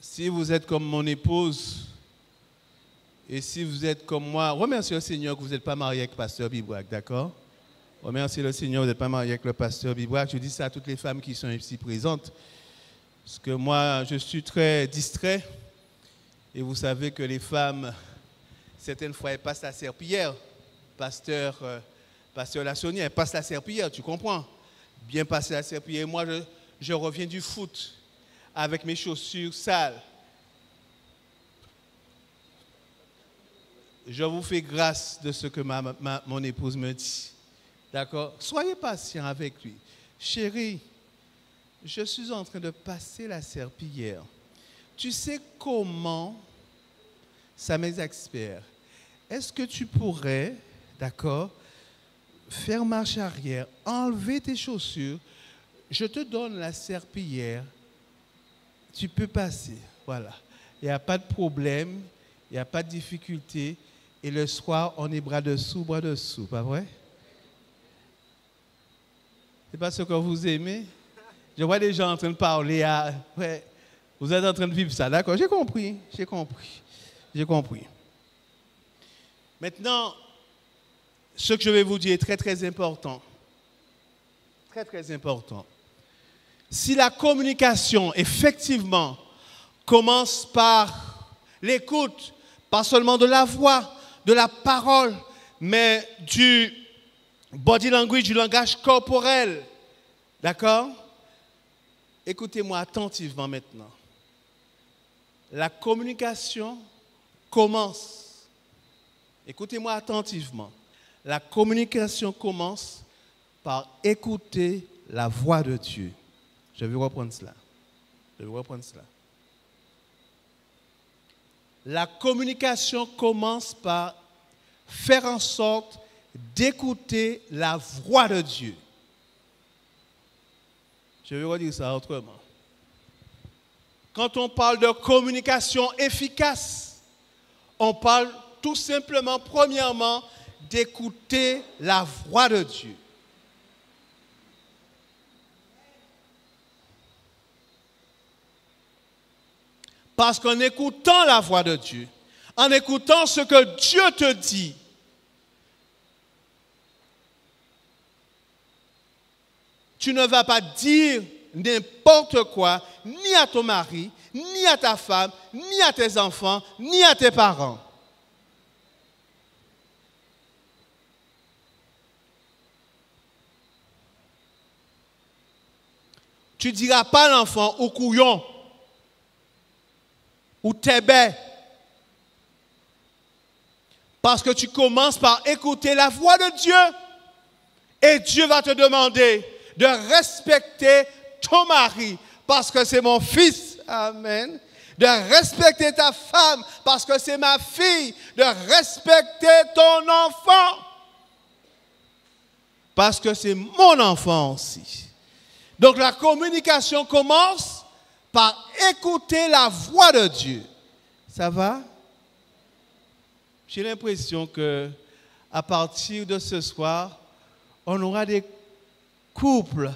Si vous êtes comme mon épouse, et si vous êtes comme moi, remerciez le Seigneur que vous n'êtes pas marié avec le pasteur Bibouac, d'accord? Remerciez le Seigneur que vous n'êtes pas marié avec le pasteur Bibouac. Je dis ça à toutes les femmes qui sont ici présentes. Parce que moi, je suis très distrait. Et vous savez que les femmes, certaines fois, elles passent la serpillière. Pasteur Lassonnier, elles passent la serpillière, tu comprends? Bien passer la serpillière. Moi, je reviens du foot avec mes chaussures sales. Je vous fais grâce de ce que mon épouse me dit. D'accord? Soyez patient avec lui. Chérie, je suis en train de passer la serpillière. Tu sais comment ça m'exaspère. Est-ce que tu pourrais, d'accord, faire marche arrière, enlever tes chaussures, je te donne la serpillière, tu peux passer. Voilà. Il n'y a pas de problème, il n'y a pas de difficulté. Et le soir, on est bras dessous, pas vrai? C'est pas ce que vous aimez? Je vois des gens en train de parler à... Ouais, vous êtes en train de vivre ça, d'accord? J'ai compris. Maintenant, ce que je vais vous dire est très, très important. Très, très important. Si la communication, effectivement, commence par l'écoute, pas seulement de la voix, de la parole, mais du body language, du langage corporel. D'accord? Écoutez-moi attentivement maintenant. La communication commence. Écoutez-moi attentivement. La communication commence par écouter la voix de Dieu. Je vais reprendre cela. La communication commence par faire en sorte d'écouter la voix de Dieu. Je vais redire ça autrement. Quand on parle de communication efficace, on parle tout simplement, premièrement, d'écouter la voix de Dieu. Parce qu'en écoutant la voix de Dieu, en écoutant ce que Dieu te dit, tu ne vas pas dire n'importe quoi, ni à ton mari, ni à ta femme, ni à tes enfants, ni à tes parents. Tu ne diras pas à l'enfant ou couillon, ou t'es bête. Parce que tu commences par écouter la voix de Dieu. Et Dieu va te demander de respecter ton mari parce que c'est mon fils. Amen. De respecter ta femme parce que c'est ma fille. De respecter ton enfant parce que c'est mon enfant aussi. Donc la communication commence par écouter la voix de Dieu. Ça va? J'ai l'impression que à partir de ce soir, on aura des couples,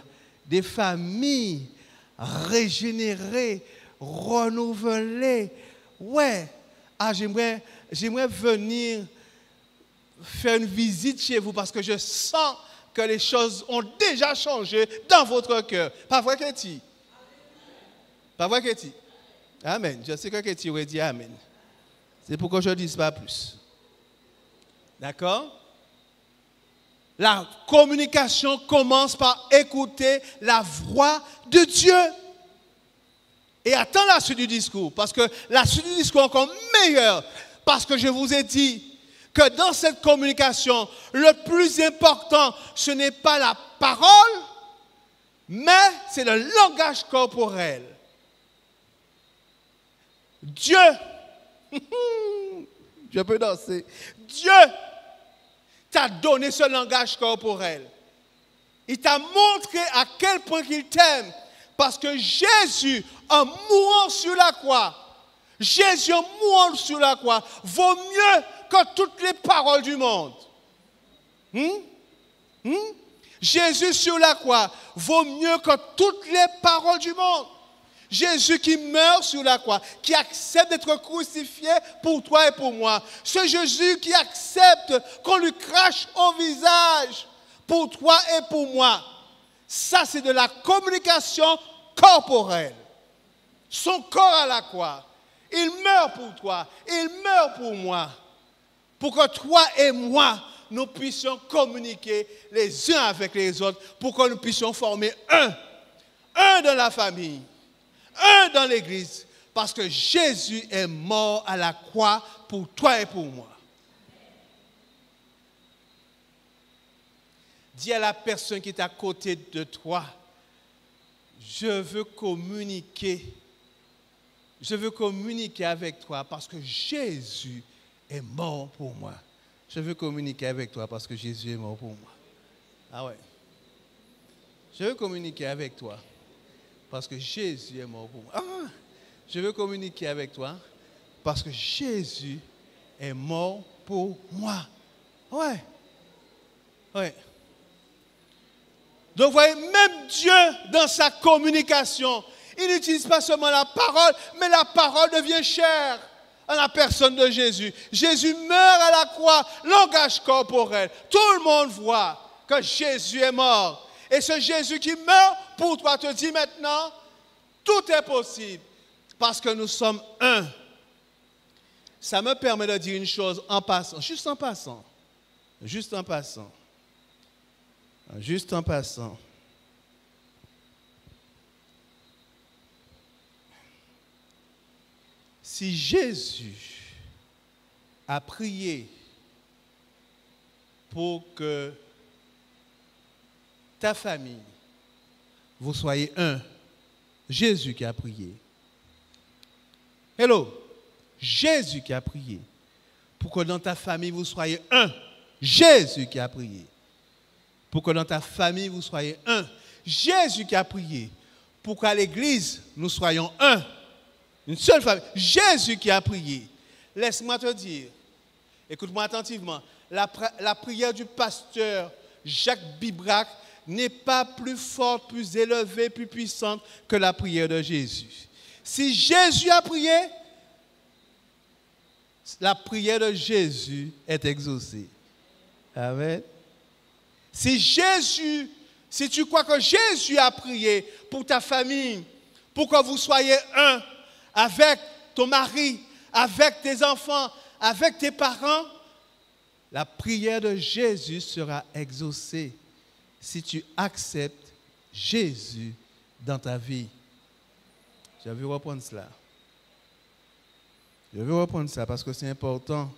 des familles régénérées, renouvelées. Ouais, j'aimerais venir faire une visite chez vous parce que je sens que les choses ont déjà changé dans votre cœur. Pas vrai, Ketty? Pas vrai, Ketty? Amen. Je sais que Ketty aurait dit Amen. C'est pourquoi je ne dis pas plus. D'accord? La communication commence par écouter la voix de Dieu. Et attends la suite du discours, parce que la suite du discours est encore meilleure, parce que je vous ai dit que dans cette communication, le plus important, ce n'est pas la parole, mais c'est le langage corporel. Dieu, je peux danser, Dieu t'a donné ce langage corporel. Il t'a montré à quel point il t'aime. Parce que Jésus, en mourant sur la croix, Jésus en mourant sur la croix, vaut mieux que toutes les paroles du monde. Jésus sur la croix vaut mieux que toutes les paroles du monde. Jésus qui meurt sur la croix, qui accepte d'être crucifié pour toi et pour moi. Ce Jésus qui accepte qu'on lui crache au visage pour toi et pour moi. Ça, c'est de la communication corporelle. Son corps à la croix. Il meurt pour toi. Il meurt pour moi. Pour que toi et moi, nous puissions communiquer les uns avec les autres. Pour que nous puissions former un. Un dans la famille. Un dans l'église. Parce que Jésus est mort à la croix pour toi et pour moi. Dis à la personne qui est à côté de toi, je veux communiquer avec toi parce que Jésus est mort pour moi. Je veux communiquer avec toi parce que Jésus est mort pour moi. Ah ouais. Je veux communiquer avec toi parce que Jésus est mort pour moi. Ah, je veux communiquer avec toi parce que Jésus est mort pour moi. Ouais. Ouais. Donc, vous voyez, même Dieu, dans sa communication, il n'utilise pas seulement la parole, mais la parole devient chère à la personne de Jésus. Jésus meurt à la croix, langage corporel. Tout le monde voit que Jésus est mort. Et ce Jésus qui meurt pour toi te dit maintenant, tout est possible parce que nous sommes un. Ça me permet de dire une chose en passant, juste en passant. Si Jésus a prié pour que ta famille, vous soyez un, Jésus qui a prié. Hello, Jésus qui a prié pour que dans ta famille, vous soyez un, Jésus qui a prié. Pour que dans ta famille, vous soyez un. Jésus qui a prié. Pour qu'à l'église, nous soyons un. Une seule famille. Jésus qui a prié. Laisse-moi te dire, écoute-moi attentivement, la prière du pasteur Jacques Bibrac n'est pas plus forte, plus élevée, plus puissante que la prière de Jésus. Si Jésus a prié, la prière de Jésus est exaucée. Amen. Si tu crois que Jésus a prié pour ta famille, pour que vous soyez un avec ton mari, avec tes enfants, avec tes parents, la prière de Jésus sera exaucée si tu acceptes Jésus dans ta vie. Je vais reprendre cela. Je vais reprendre ça parce que c'est important.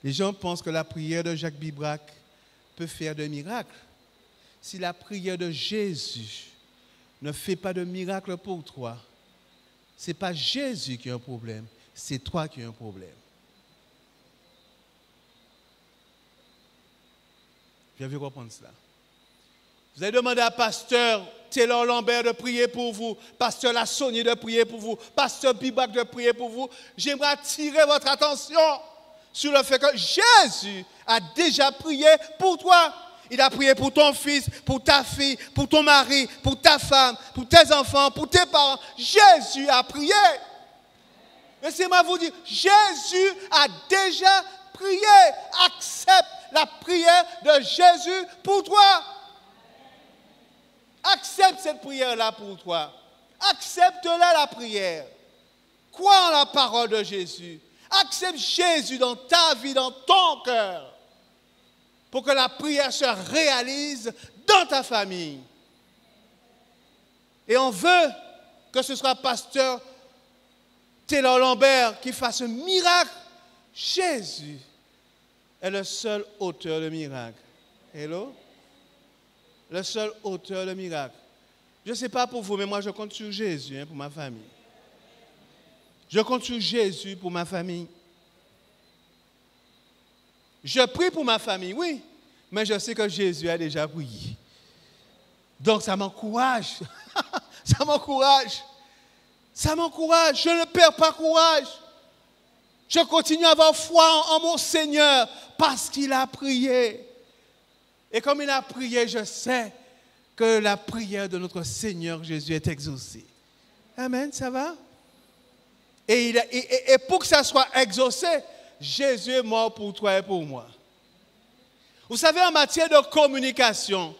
Les gens pensent que la prière de Jacques Bibrac peut faire de miracles. Si la prière de Jésus ne fait pas de miracle pour toi, ce n'est pas Jésus qui a un problème, c'est toi qui as un problème. Je vais reprendre cela. Vous allez demander à pasteur Taylor Lambert de prier pour vous, pasteur Lassonnier de prier pour vous, pasteur Bibrac de prier pour vous. J'aimerais attirer votre attention sur le fait que Jésus a déjà prié pour toi. Il a prié pour ton fils, pour ta fille, pour ton mari, pour ta femme, pour tes enfants, pour tes parents. Jésus a prié. Laissez-moi vous dire, Jésus a déjà prié. Accepte la prière de Jésus pour toi. Accepte cette prière-là pour toi. Accepte-la, la prière. Crois en la parole de Jésus. Accepte Jésus dans ta vie, dans ton cœur, pour que la prière se réalise dans ta famille. Et on veut que ce soit pasteur Taylor Lambert qui fasse un miracle. Jésus est le seul auteur de miracle. Hello? Le seul auteur de miracle. Je ne sais pas pour vous, mais moi je compte sur Jésus pour ma famille. Je compte sur Jésus pour ma famille. Je prie pour ma famille, oui, mais je sais que Jésus a déjà prié. Donc ça m'encourage. Ça m'encourage. Ça m'encourage. Je ne perds pas courage. Je continue à avoir foi en mon Seigneur parce qu'il a prié. Et comme il a prié, je sais que la prière de notre Seigneur Jésus est exaucée. Amen, ça va? Et pour que ça soit exaucé, Jésus est mort pour toi et pour moi. Vous savez, en matière de communication,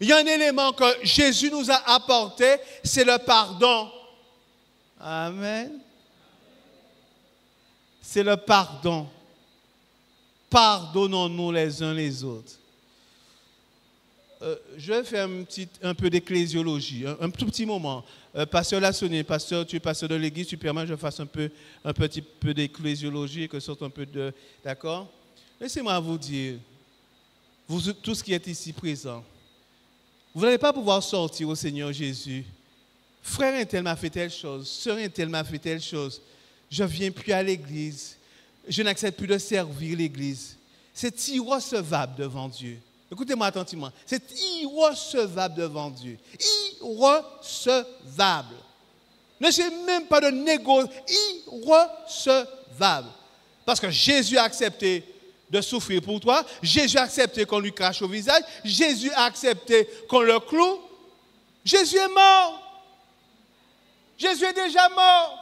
il y a un élément que Jésus nous a apporté, c'est le pardon. Amen. C'est le pardon. Pardonnons-nous les uns les autres. Je vais faire un peu d'ecclésiologie, un tout petit moment. Pasteur Lassonnier, pasteur, tu es pasteur de l'église, tu permets que je fasse un petit peu d'ecclésiologie, que sorte un peu de... D'accord? Laissez-moi vous dire, vous tous qui êtes ici présents, vous n'allez pas pouvoir sortir au Seigneur Jésus. Frère un tel m'a fait telle chose, sœur un tel m'a fait telle chose. Je ne viens plus à l'église, je n'accepte plus de servir l'église. C'est irrecevable devant Dieu. Écoutez-moi attentivement. C'est irrecevable devant Dieu. Irrecevable. Ne c'est même pas de négocier. Irrecevable. Parce que Jésus a accepté de souffrir pour toi. Jésus a accepté qu'on lui crache au visage. Jésus a accepté qu'on le cloue. Jésus est mort. Jésus est déjà mort.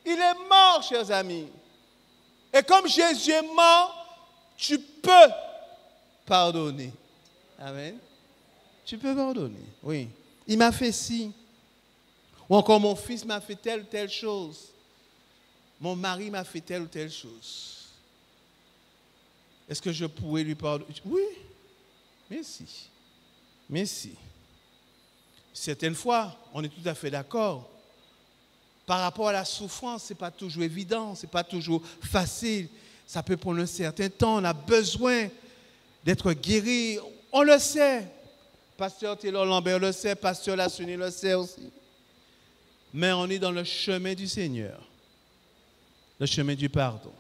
Il est mort, chers amis. Et comme Jésus est mort, tu peux pardonner. Amen. Tu peux pardonner. Oui. Il m'a fait ci. Ou encore mon fils m'a fait telle ou telle chose. Mon mari m'a fait telle ou telle chose. Est-ce que je pourrais lui pardonner? Oui. Merci. Merci. Certaines fois, on est tout à fait d'accord. Par rapport à la souffrance, ce n'est pas toujours évident, ce n'est pas toujours facile. Ça peut prendre un certain temps. On a besoin d'être guéri, on le sait. Pasteur Taylor Lambert le sait, pasteur Lassonnier le sait aussi. Mais on est dans le chemin du Seigneur, le chemin du pardon.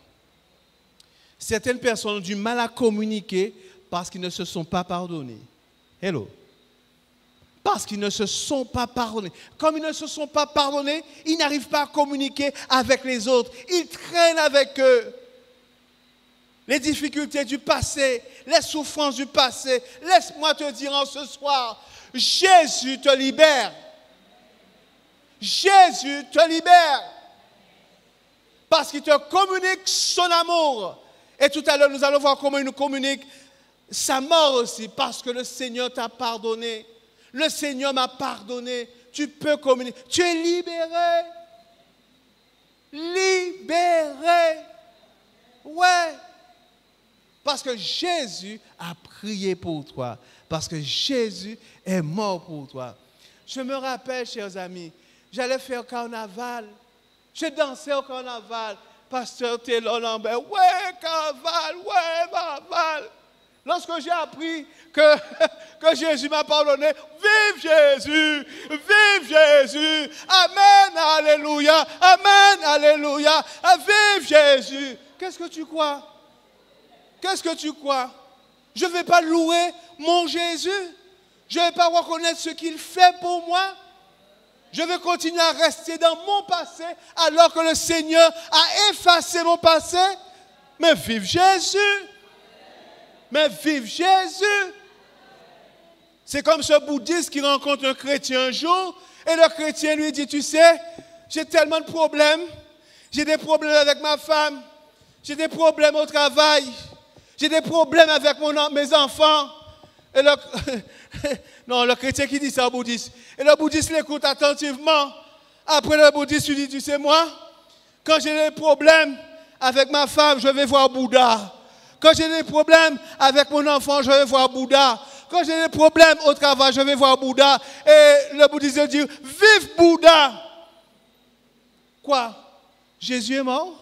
Certaines personnes ont du mal à communiquer parce qu'ils ne se sont pas pardonnés. Hello. Parce qu'ils ne se sont pas pardonnés. Comme ils ne se sont pas pardonnés, ils n'arrivent pas à communiquer avec les autres. Ils traînent avec eux. Les difficultés du passé, les souffrances du passé. Laisse-moi te dire en ce soir, Jésus te libère. Jésus te libère. Parce qu'il te communique son amour. Et tout à l'heure, nous allons voir comment il nous communique sa mort aussi. Parce que le Seigneur t'a pardonné. Le Seigneur m'a pardonné. Tu peux communiquer. Tu es libéré. Libéré. Ouais. Parce que Jésus a prié pour toi. Parce que Jésus est mort pour toi. Je me rappelle, chers amis, j'allais faire carnaval. Je dansais au carnaval. Pasteur Taylor Lambert, ouais, carnaval, ouais, carnaval. Lorsque j'ai appris que Jésus m'a pardonné, vive Jésus, vive Jésus, amen, alléluia, amen, alléluia, vive Jésus. Qu'est-ce que tu crois? Qu'est-ce que tu crois? Je ne vais pas louer mon Jésus. Je ne vais pas reconnaître ce qu'il fait pour moi. Je vais continuer à rester dans mon passé alors que le Seigneur a effacé mon passé. Mais vive Jésus. Mais vive Jésus. C'est comme ce bouddhiste qui rencontre un chrétien un jour et le chrétien lui dit, tu sais, j'ai tellement de problèmes. J'ai des problèmes avec ma femme. J'ai des problèmes au travail. J'ai des problèmes avec mes enfants. Et non, le chrétien qui dit ça au bouddhiste. Et le bouddhiste l'écoute attentivement. Après, le bouddhiste lui dit, tu sais moi, quand j'ai des problèmes avec ma femme, je vais voir Bouddha. Quand j'ai des problèmes avec mon enfant, je vais voir Bouddha. Quand j'ai des problèmes au travail, je vais voir Bouddha. Et le bouddhiste dit, vive Bouddha. Quoi? Jésus est mort?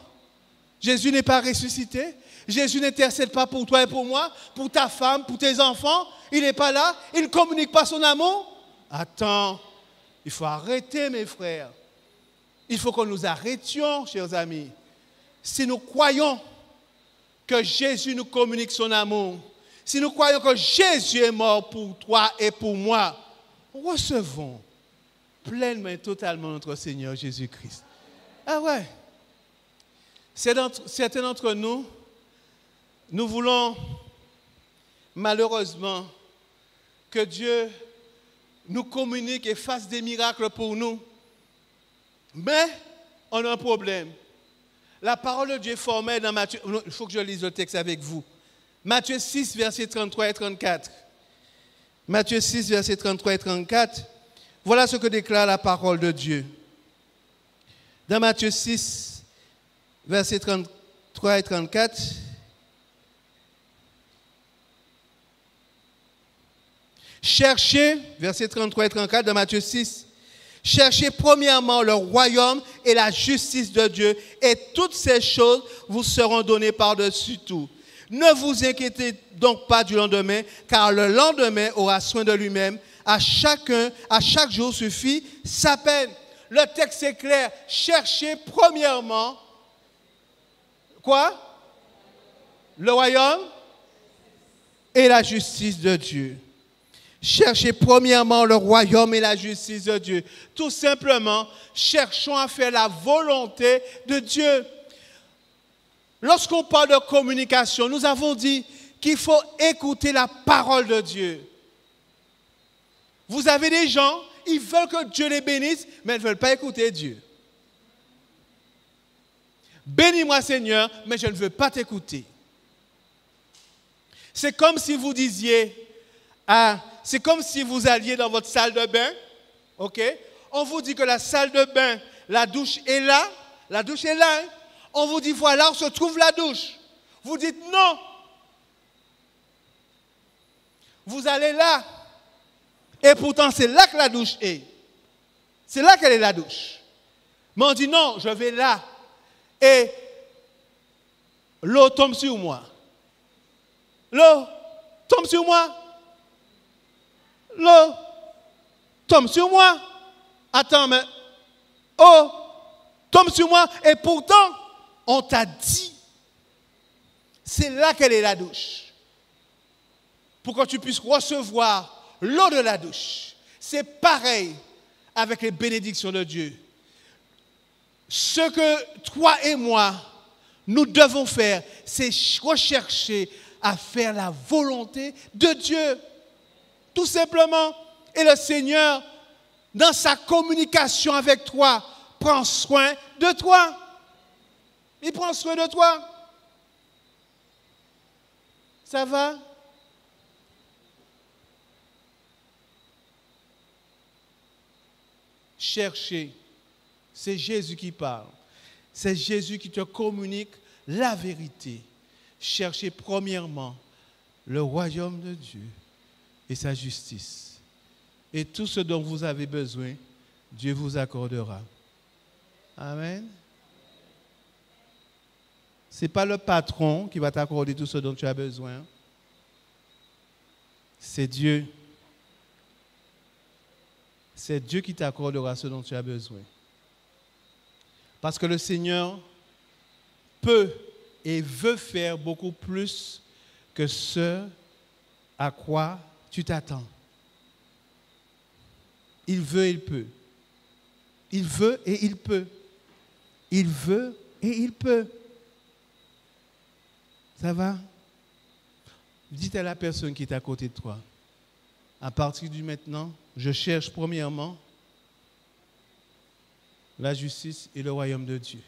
Jésus n'est pas ressuscité? Jésus n'intercède pas pour toi et pour moi, pour ta femme, pour tes enfants? Il n'est pas là? Il ne communique pas son amour? Attends, il faut arrêter mes frères. Il faut que nous arrêtions, chers amis. Si nous croyons que Jésus nous communique son amour, si nous croyons que Jésus est mort pour toi et pour moi, recevons pleinement et totalement notre Seigneur Jésus-Christ. Ah ouais. Certains d'entre nous, nous voulons malheureusement que Dieu nous communique et fasse des miracles pour nous. Mais on a un problème. La parole de Dieu est formelle dans Matthieu. Il faut que je lise le texte avec vous. Matthieu 6, versets 33 et 34. Matthieu 6, versets 33 et 34. Voilà ce que déclare la parole de Dieu. Dans Matthieu 6, versets 33 et 34. Cherchez, versets 33 et 34 de Matthieu 6, cherchez premièrement le royaume et la justice de Dieu, et toutes ces choses vous seront données par-dessus tout. Ne vous inquiétez donc pas du lendemain, car le lendemain aura soin de lui-même. À chaque jour suffit sa peine. Le texte est clair. Cherchez premièrement, quoi? Le royaume et la justice de Dieu. Cherchez premièrement le royaume et la justice de Dieu. Tout simplement, cherchons à faire la volonté de Dieu. Lorsqu'on parle de communication, nous avons dit qu'il faut écouter la parole de Dieu. Vous avez des gens, ils veulent que Dieu les bénisse, mais ils ne veulent pas écouter Dieu. Bénis-moi Seigneur, mais je ne veux pas t'écouter. C'est comme si vous disiez, c'est comme si vous alliez dans votre salle de bain, ok? On vous dit que la salle de bain, la douche est là, hein? On vous dit voilà où se trouve la douche. Vous dites non. Vous allez là. Et pourtant c'est là que la douche est. C'est là qu'elle est la douche. Mais on dit non, je vais là. Et l'eau tombe sur moi. L'eau tombe sur moi. L'eau tombe sur moi. Attends, mais oh, tombe sur moi. Et pourtant, on t'a dit, c'est là qu'elle est la douche. Pour que tu puisses recevoir l'eau de la douche. C'est pareil avec les bénédictions de Dieu. Ce que toi et moi, nous devons faire, c'est rechercher à faire la volonté de Dieu. Tout simplement. Et le Seigneur, dans sa communication avec toi, prend soin de toi. Il prend soin de toi. Ça va? Cherchez. C'est Jésus qui parle. C'est Jésus qui te communique la vérité. Cherchez premièrement le royaume de Dieu et sa justice. Et tout ce dont vous avez besoin, Dieu vous accordera. Amen. Ce n'est pas le patron qui va t'accorder tout ce dont tu as besoin. C'est Dieu. C'est Dieu qui t'accordera ce dont tu as besoin. Parce que le Seigneur peut et veut faire beaucoup plus que ce à quoi tu t'attends. Il veut et il peut. Il veut et il peut. Il veut et il peut. Ça va? Dites à la personne qui est à côté de toi. À partir du maintenant, je cherche premièrement la justice et le royaume de Dieu.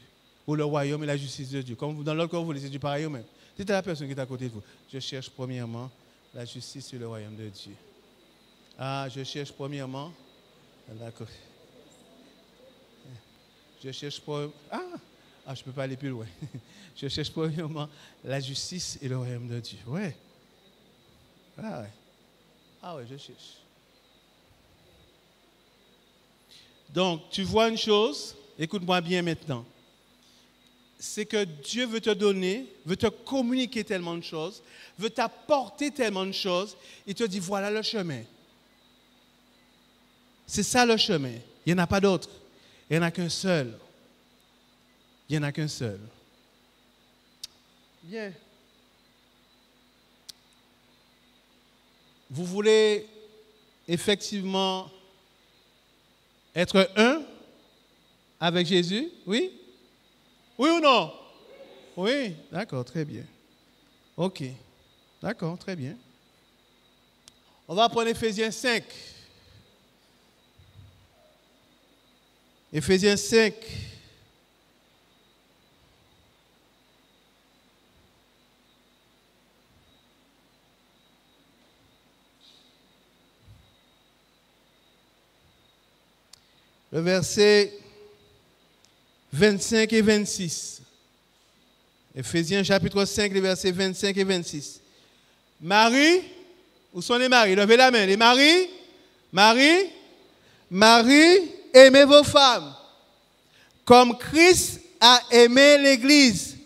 Ou le royaume et la justice de Dieu. Comme dans l'autre cas, vous laissez du pareil au même. Dites à la personne qui est à côté de vous, je cherche premièrement la justice et le royaume de Dieu. Ah, je cherche premièrement. D'accord. Je cherche premièrement. Ah, je ne peux pas aller plus loin. Je cherche premièrement la justice et le royaume de Dieu. Ouais. Ah ouais. Ah ouais, je cherche. Donc, tu vois une chose, écoute-moi bien maintenant. C'est que Dieu veut te donner, veut te communiquer tellement de choses, veut t'apporter tellement de choses. Il te dit, voilà le chemin. C'est ça le chemin. Il n'y en a pas d'autre. Il n'y en a qu'un seul. Il n'y en a qu'un seul. Bien. Vous voulez effectivement être un avec Jésus? Oui? Oui ou non? Oui, d'accord, très bien. Ok, d'accord, très bien. On va prendre Éphésiens 5. Éphésiens 5. Le verset 25 et 26. Éphésiens chapitre 5, les versets 25 et 26. Marie, où sont les maris? Levez la main. Les maris, Marie, aimez vos femmes, comme Christ a aimé l'Église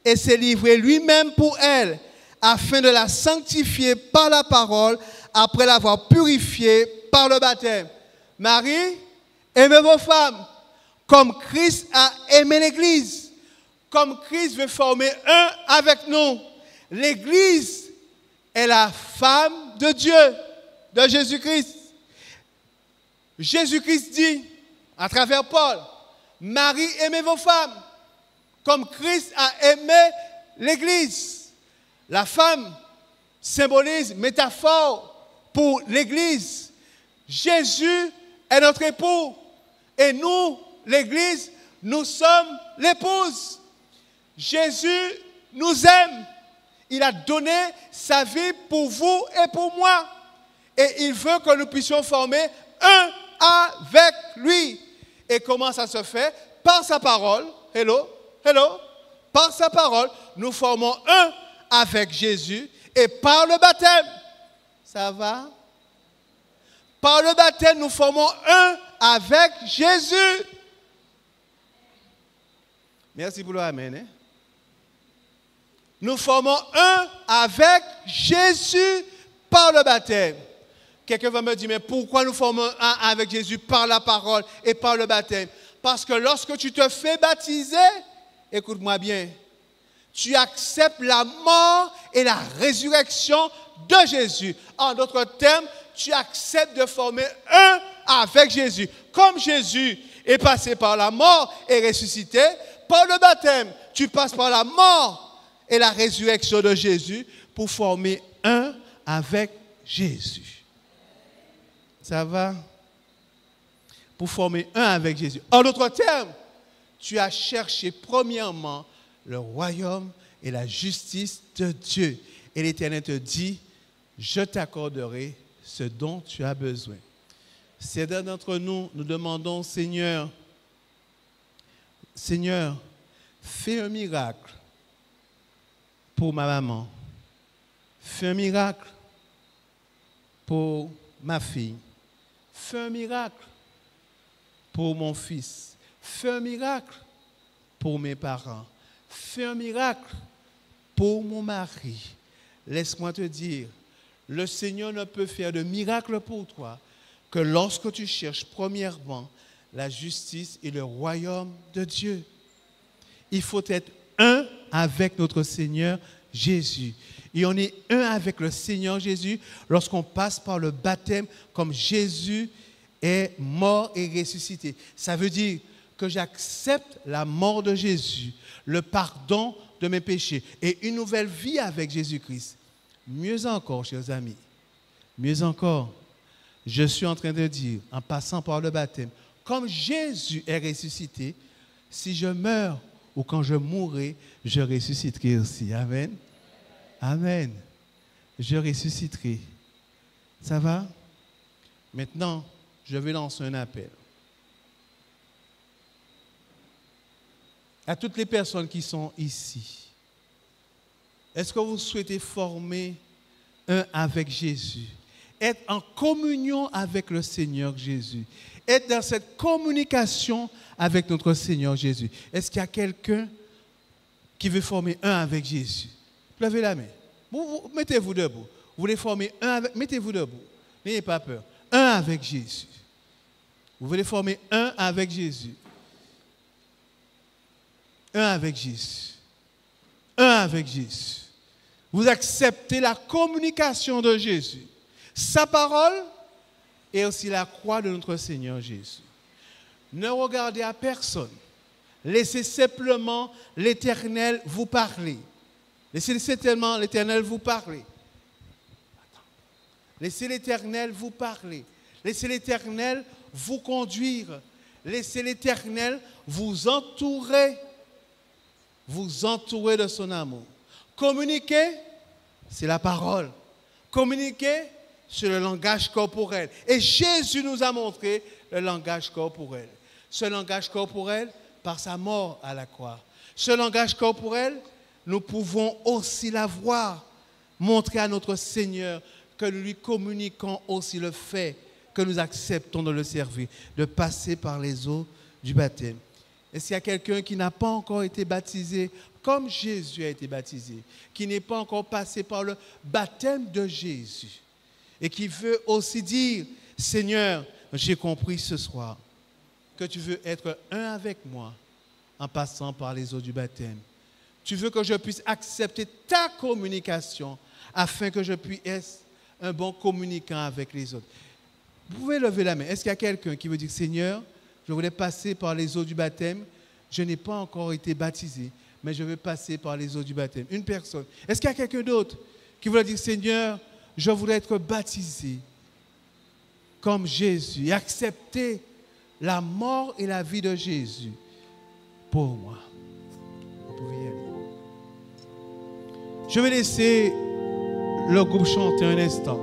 et s'est livré lui-même pour elle, afin de la sanctifier par la parole, après l'avoir purifiée par le baptême. Marie, aimez vos femmes, comme Christ a aimé l'Église. Comme Christ veut former un avec nous. L'Église est la femme de Dieu, de Jésus-Christ. Jésus-Christ dit, à travers Paul, Marie, aimez vos femmes, comme Christ a aimé l'Église. La femme symbolise, métaphore pour l'Église. Jésus est notre époux. Et nous, l'Église, nous sommes l'épouse. Jésus nous aime. Il a donné sa vie pour vous et pour moi. Et il veut que nous puissions former un avec lui. Et comment ça se fait? Par sa parole. Hello, hello. Par sa parole, nous formons un avec Jésus. Et par le baptême, ça va? Par le baptême, nous formons un avec Jésus. Merci pour le amen. Hein? Nous formons un avec Jésus par le baptême. Quelqu'un va me dire, mais pourquoi nous formons un avec Jésus par la parole et par le baptême? Parce que lorsque tu te fais baptiser, écoute-moi bien, tu acceptes la mort et la résurrection de Jésus. En d'autres termes, tu acceptes de former un avec Jésus. Comme Jésus est passé par la mort et ressuscité, par le baptême, tu passes par la mort et la résurrection de Jésus pour former un avec Jésus. Ça va? Pour former un avec Jésus. En d'autres termes, tu as cherché premièrement le royaume et la justice de Dieu. Et l'Éternel te dit, je t'accorderai ce dont tu as besoin. Certains d'entre nous, nous demandons, Seigneur, fais un miracle pour ma maman. Fais un miracle pour ma fille. Fais un miracle pour mon fils. Fais un miracle pour mes parents. Fais un miracle pour mon mari. Laisse-moi te dire, le Seigneur ne peut faire de miracle pour toi que lorsque tu cherches premièrement la justice et le royaume de Dieu. Il faut être un avec notre Seigneur Jésus. Et on est un avec le Seigneur Jésus lorsqu'on passe par le baptême comme Jésus est mort et ressuscité. Ça veut dire que j'accepte la mort de Jésus, le pardon de mes péchés et une nouvelle vie avec Jésus-Christ. Mieux encore, chers amis, mieux encore, je suis en train de dire, en passant par le baptême, comme Jésus est ressuscité, si je meurs ou quand je mourrai, je ressusciterai aussi. Amen. Amen. Je ressusciterai. Ça va? Maintenant, je vais lancer un appel. À toutes les personnes qui sont ici, est-ce que vous souhaitez former un avec Jésus? Être en communion avec le Seigneur Jésus. Être dans cette communication avec notre Seigneur Jésus. Est-ce qu'il y a quelqu'un qui veut former un avec Jésus? Levez la main. Mettez-vous debout. Vous voulez former un avec... Mettez-vous debout. N'ayez pas peur. Un avec Jésus. Vous voulez former un avec Jésus. Un avec Jésus. Un avec Jésus. Vous acceptez la communication de Jésus. Sa parole et aussi la croix de notre Seigneur Jésus. Ne regardez à personne. Laissez simplement l'Éternel vous parler. Laissez simplement l'Éternel vous parler. Laissez l'Éternel vous parler. Laissez l'Éternel vous conduire. Laissez l'Éternel vous entourer. Vous entourer de son amour. Communiquer, c'est la parole. Communiquer, c'est le langage corporel. Et Jésus nous a montré le langage corporel. Ce langage corporel, par sa mort à la croix. Ce langage corporel, nous pouvons aussi l'avoir, montrer à notre Seigneur que nous lui communiquons aussi le fait que nous acceptons de le servir, de passer par les eaux du baptême. Est-ce qu'il y a quelqu'un qui n'a pas encore été baptisé comme Jésus a été baptisé, qui n'est pas encore passé par le baptême de Jésus et qui veut aussi dire, Seigneur, j'ai compris ce soir que tu veux être un avec moi en passant par les eaux du baptême. Tu veux que je puisse accepter ta communication afin que je puisse être un bon communicant avec les autres. Vous pouvez lever la main. Est-ce qu'il y a quelqu'un qui veut dire, Seigneur, je voulais passer par les eaux du baptême, je n'ai pas encore été baptisé, mais je veux passer par les eaux du baptême. Une personne. Est-ce qu'il y a quelqu'un d'autre qui voulait dire, Seigneur, je voudrais être baptisé comme Jésus et accepter la mort et la vie de Jésus pour moi? Vous pouvez y aller. Je vais laisser le groupe chanter un instant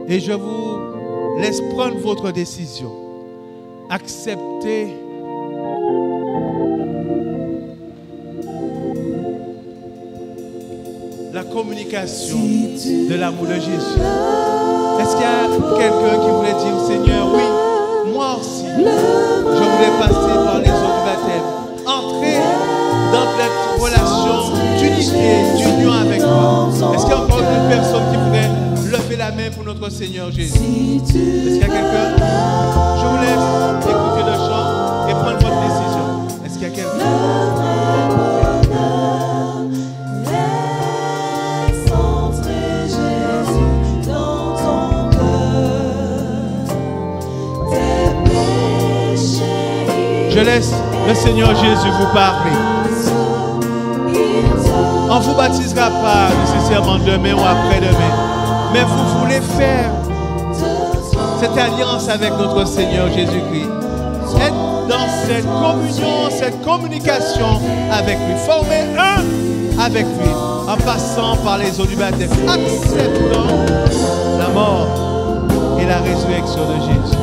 et je vous laisse prendre votre décision. Acceptez la communication de l'amour de Jésus. Est-ce qu'il y a quelqu'un qui voulait dire, Seigneur, oui, moi aussi, je voulais passer par les eaux du baptême, entrer dans cette relation d'unité, d'union avec toi. Est-ce qu'il y a encore une personne qui voudrait lever la main pour notre Seigneur Jésus? Est-ce qu'il y a quelqu'un? Je vous laisse écouter le chant et prendre votre décision. Est-ce qu'il y a quelqu'un? Je laisse le Seigneur Jésus vous parler. On ne vous baptisera pas nécessairement demain ou après-demain, mais vous voulez faire cette alliance avec notre Seigneur Jésus-Christ. Être dans cette communion, cette communication avec lui. Former un avec lui en passant par les eaux du baptême. Acceptant la mort et la résurrection de Jésus.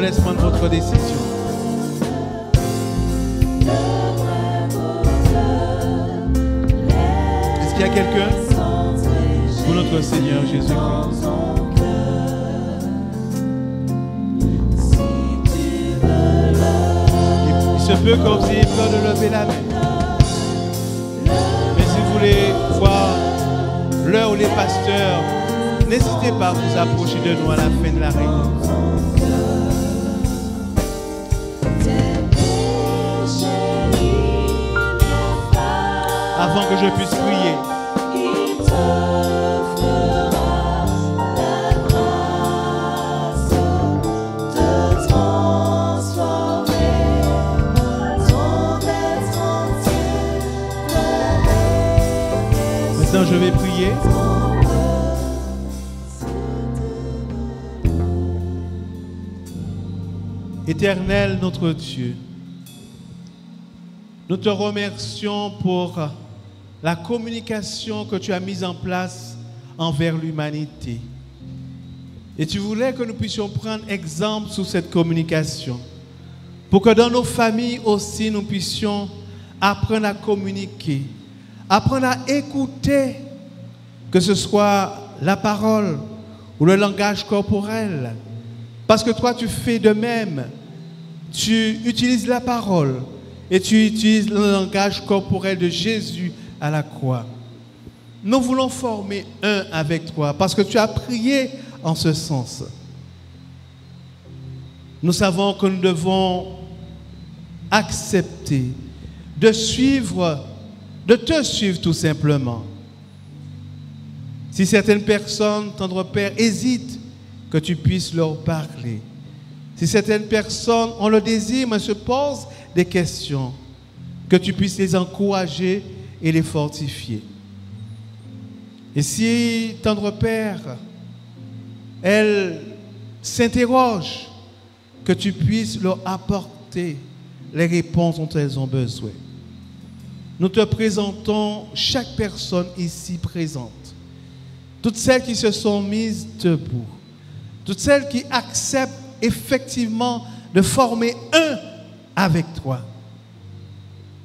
Laisse prendre votre décision. Est-ce qu'il y a quelqu'un pour notre Seigneur Jésus-Christ? Il se peut que vous ayez peur de lever la main. Mais si vous voulez voir l'heure où les pasteurs, n'hésitez pas à vous approcher de nous à la fin de la réunion. Avant que je puisse prier. Maintenant, je vais prier. Éternel notre Dieu, nous te remercions pour la communication que tu as mise en place envers l'humanité. Et tu voulais que nous puissions prendre exemple sur cette communication, pour que dans nos familles aussi nous puissions apprendre à communiquer, apprendre à écouter, que ce soit la parole ou le langage corporel. Parce que toi, tu fais de même. Tu utilises la parole et tu utilises le langage corporel de Jésus à la croix. Nous voulons former un avec toi parce que tu as prié en ce sens. Nous savons que nous devons accepter de te suivre tout simplement. Si certaines personnes, tendre Père, hésitent, que tu puisses leur parler. Si certaines personnes ont le désir, mais se posent des questions, que tu puisses les encourager et les fortifier. Et si, tendre Père, elles s'interrogent, que tu puisses leur apporter les réponses dont elles ont besoin. Nous te présentons chaque personne ici présente. Toutes celles qui se sont mises debout. Toutes celles qui acceptent effectivement de former un avec toi.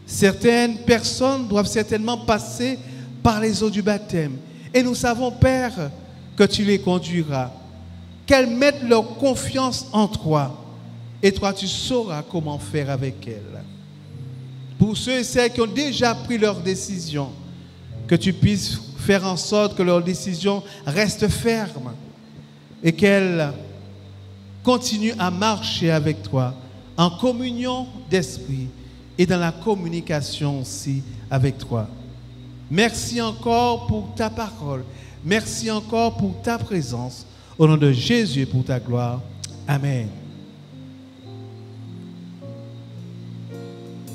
Certaines personnes doivent certainement passer par les eaux du baptême. Et nous savons, Père, que tu les conduiras. Qu'elles mettent leur confiance en toi. Et toi, tu sauras comment faire avec elles. Pour ceux et celles qui ont déjà pris leur décision, que tu puisses faire en sorte que leur décision reste ferme et qu'elles continuent à marcher avec toi en communion d'esprit et dans la communication aussi avec toi. Merci encore pour ta parole. Merci encore pour ta présence. Au nom de Jésus et pour ta gloire. Amen.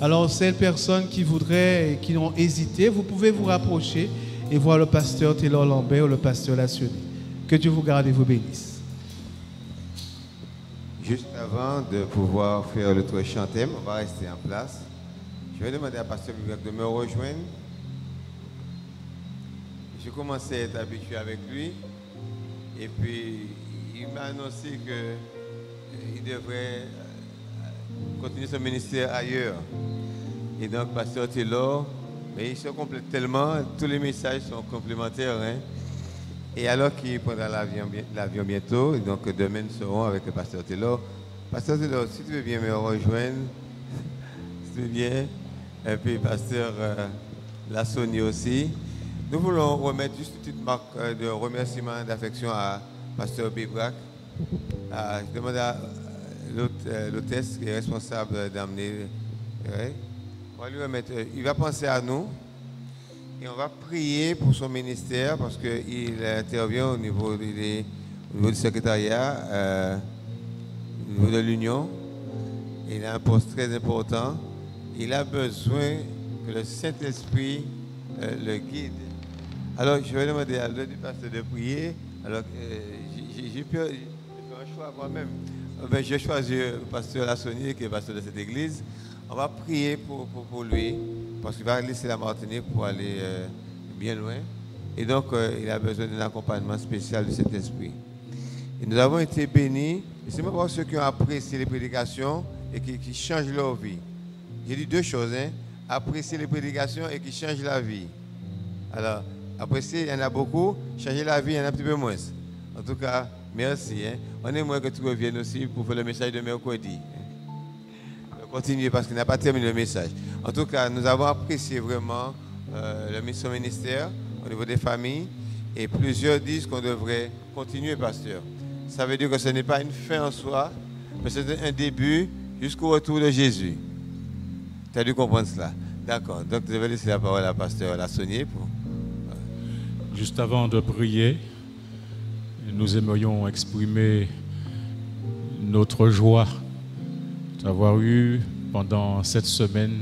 Alors, celles personnes qui voudraient et qui ont hésité, vous pouvez vous rapprocher et voir le pasteur Taylor Lambert ou le pasteur Lationné. Que Dieu vous garde et vous bénisse. Juste avant de pouvoir faire le tour chantème, on va rester en place. Je vais demander à pasteur Bibrac de me rejoindre. J'ai commencé à être habitué avec lui et puis il m'a annoncé qu'il devrait continuer son ministère ailleurs. Et donc, pasteur Taylor, mais il se complète tellement, tous les messages sont complémentaires. Hein? Et alors qu'il prendra l'avion bientôt, et donc demain nous serons avec le pasteur Taylor. Pasteur Taylor, si tu veux bien me rejoindre, si tu veux bien, et puis pasteur Lassoni aussi. Nous voulons remettre juste une petite marque de remerciement, d'affection à pasteur Bibrac. Je demande à l'hôtesse qui est responsable d'amener. On va lui remettre, il va penser à nous et on va prier pour son ministère parce qu'il intervient au niveau du secrétariat, au niveau de l'Union. Il a un poste très important. Il a besoin que le Saint-Esprit le guide. Alors, je vais demander à l'autre du pasteur de prier. Alors, j'ai pu faire un choix moi-même. Ben, j'ai choisi le pasteur Lassoni, qui est pasteur de cette église. On va prier pour lui, parce qu'il va laisser la Martinique pour aller bien loin. Et donc, il a besoin d'un accompagnement spécial de cet esprit. Et nous avons été bénis. Et c'est même pour ceux qui ont apprécié les prédications et qui changent leur vie. J'ai dit deux choses, hein? Apprécier les prédications et qui changent la vie. Alors, apprécier, il y en a beaucoup. Changer la vie, il y en a un petit peu moins. En tout cas, merci. Hein? On aimerait que tu reviennes aussi pour faire le message de mercredi. Continuer parce qu'il n'a pas terminé le message. En tout cas, nous avons apprécié vraiment son ministère au niveau des familles et plusieurs disent qu'on devrait continuer, pasteur. Ça veut dire que ce n'est pas une fin en soi, mais c'est un début jusqu'au retour de Jésus. Tu as dû comprendre cela. D'accord. Donc, je vais laisser la parole à pasteur Lassoni. Juste avant de prier, nous aimerions exprimer notre joie d'avoir eu pendant cette semaine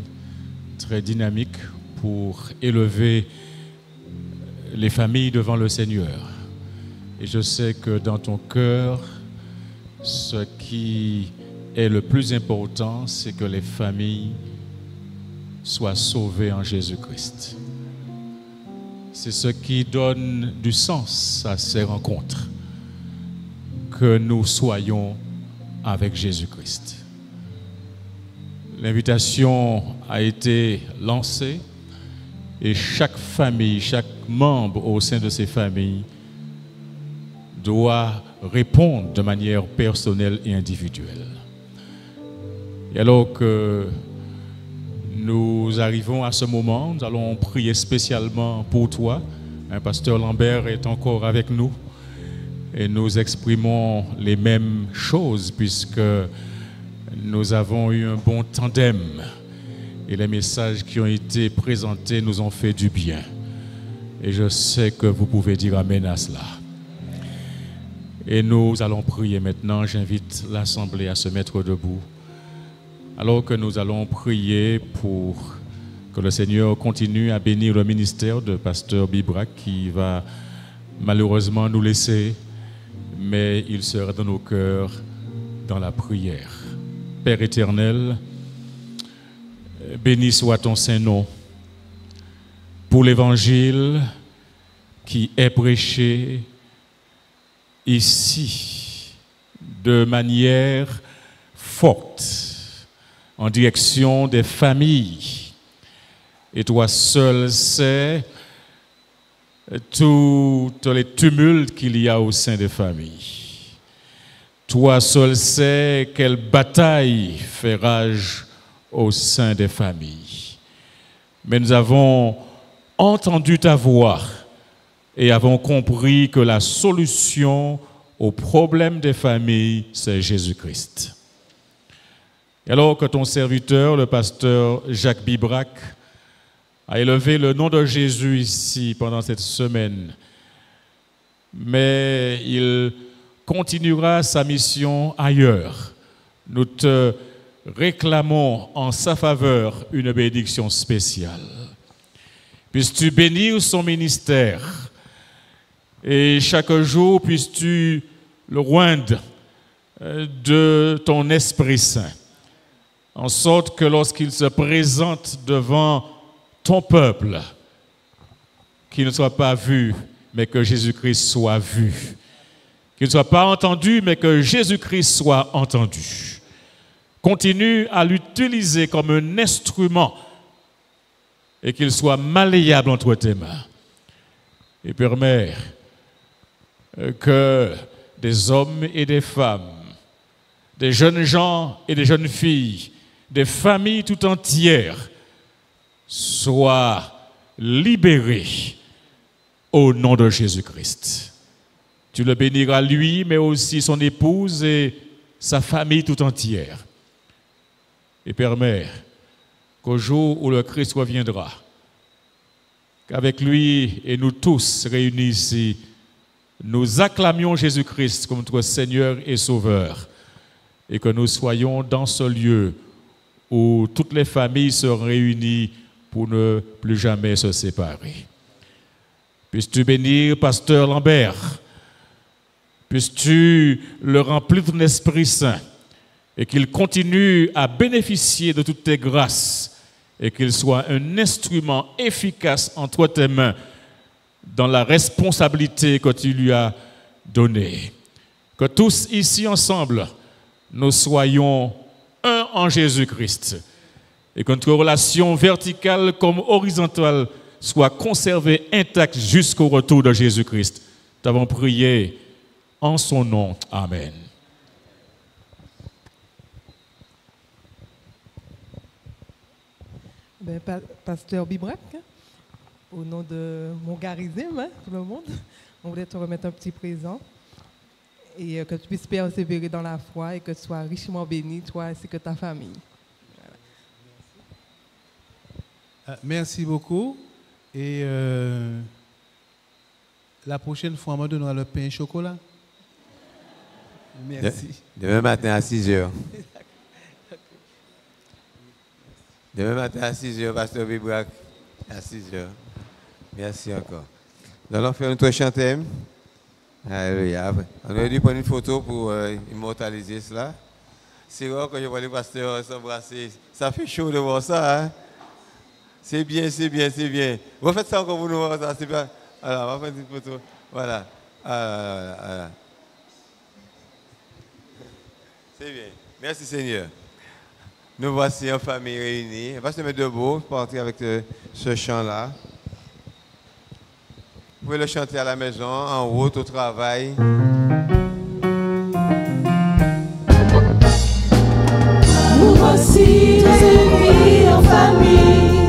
très dynamique pour élever les familles devant le Seigneur. Et je sais que dans ton cœur, ce qui est le plus important, c'est que les familles soient sauvées en Jésus-Christ. C'est ce qui donne du sens à ces rencontres, que nous soyons avec Jésus-Christ. L'invitation a été lancée et chaque famille, chaque membre au sein de ces familles doit répondre de manière personnelle et individuelle. Et alors que nous arrivons à ce moment, nous allons prier spécialement pour toi. Pasteur Lambert est encore avec nous et nous exprimons les mêmes choses puisque nous avons eu un bon tandem et les messages qui ont été présentés nous ont fait du bien. Et je sais que vous pouvez dire amen à cela. Et nous allons prier maintenant. J'invite l'Assemblée à se mettre debout. Alors que nous allons prier pour que le Seigneur continue à bénir le ministère de Pasteur Bibrac qui va malheureusement nous laisser, mais il sera dans nos cœurs dans la prière. Père éternel, béni soit ton Saint-Nom pour l'évangile qui est prêché ici de manière forte en direction des familles. Et toi seul sais tous les tumultes qu'il y a au sein des familles. Toi seul sais quelle bataille fait rage au sein des familles. Mais nous avons entendu ta voix et avons compris que la solution au problème des familles, c'est Jésus-Christ. Et alors que ton serviteur, le pasteur Jacques Bibrac, a élevé le nom de Jésus ici pendant cette semaine, mais il continuera sa mission ailleurs. Nous te réclamons en sa faveur une bénédiction spéciale. Puisses-tu bénir son ministère et chaque jour puisses-tu le oindre de ton Esprit Saint, en sorte que lorsqu'il se présente devant ton peuple, qu'il ne soit pas vu, mais que Jésus-Christ soit vu. Qu'il ne soit pas entendu, mais que Jésus-Christ soit entendu. Continue à l'utiliser comme un instrument et qu'il soit malléable entre tes mains. Et permets que des hommes et des femmes, des jeunes gens et des jeunes filles, des familles tout entières soient libérés au nom de Jésus-Christ. Tu le béniras lui, mais aussi son épouse et sa famille tout entière. Et permets qu'au jour où le Christ reviendra, qu'avec lui et nous tous réunis ici, nous acclamions Jésus-Christ comme notre Seigneur et Sauveur et que nous soyons dans ce lieu où toutes les familles se réunissent pour ne plus jamais se séparer. Puisses-tu bénir Pasteur Lambert, puisses-tu le remplir de ton Esprit Saint et qu'il continue à bénéficier de toutes tes grâces et qu'il soit un instrument efficace entre tes mains dans la responsabilité que tu lui as donnée. Que tous ici ensemble, nous soyons un en Jésus-Christ et que notre relation verticale comme horizontale soit conservée intacte jusqu'au retour de Jésus-Christ. Nous avons prié en son nom. Amen. Pasteur Bibrac, au nom de mon garizim, tout le monde, on voulait te remettre un petit présent et que tu puisses persévérer dans la foi et que tu sois richement béni, toi ainsi que ta famille. Voilà. Merci beaucoup. Et la prochaine fois, on me donnera le pain et chocolat. Merci. Demain matin à 6h. Demain matin à 6h, Pasteur Bibrac, à 6h. Merci encore. Nous allons faire notre chantème. Alléluia. On aurait dû prendre une photo pour immortaliser cela. C'est rare que je vois les pasteurs s'embrasser. Ça fait chaud de voir ça. Hein? C'est bien, c'est bien, c'est bien. Vous faites ça encore pour nous voir ça. C'est bien. Alors, on va prendre une photo. Voilà. Voilà. C'est bien. Merci Seigneur. Nous voici en famille réunie. On va se mettre debout pour entrer avec ce chant-là. Vous pouvez le chanter à la maison, en route, au travail. Nous voici réunis en famille.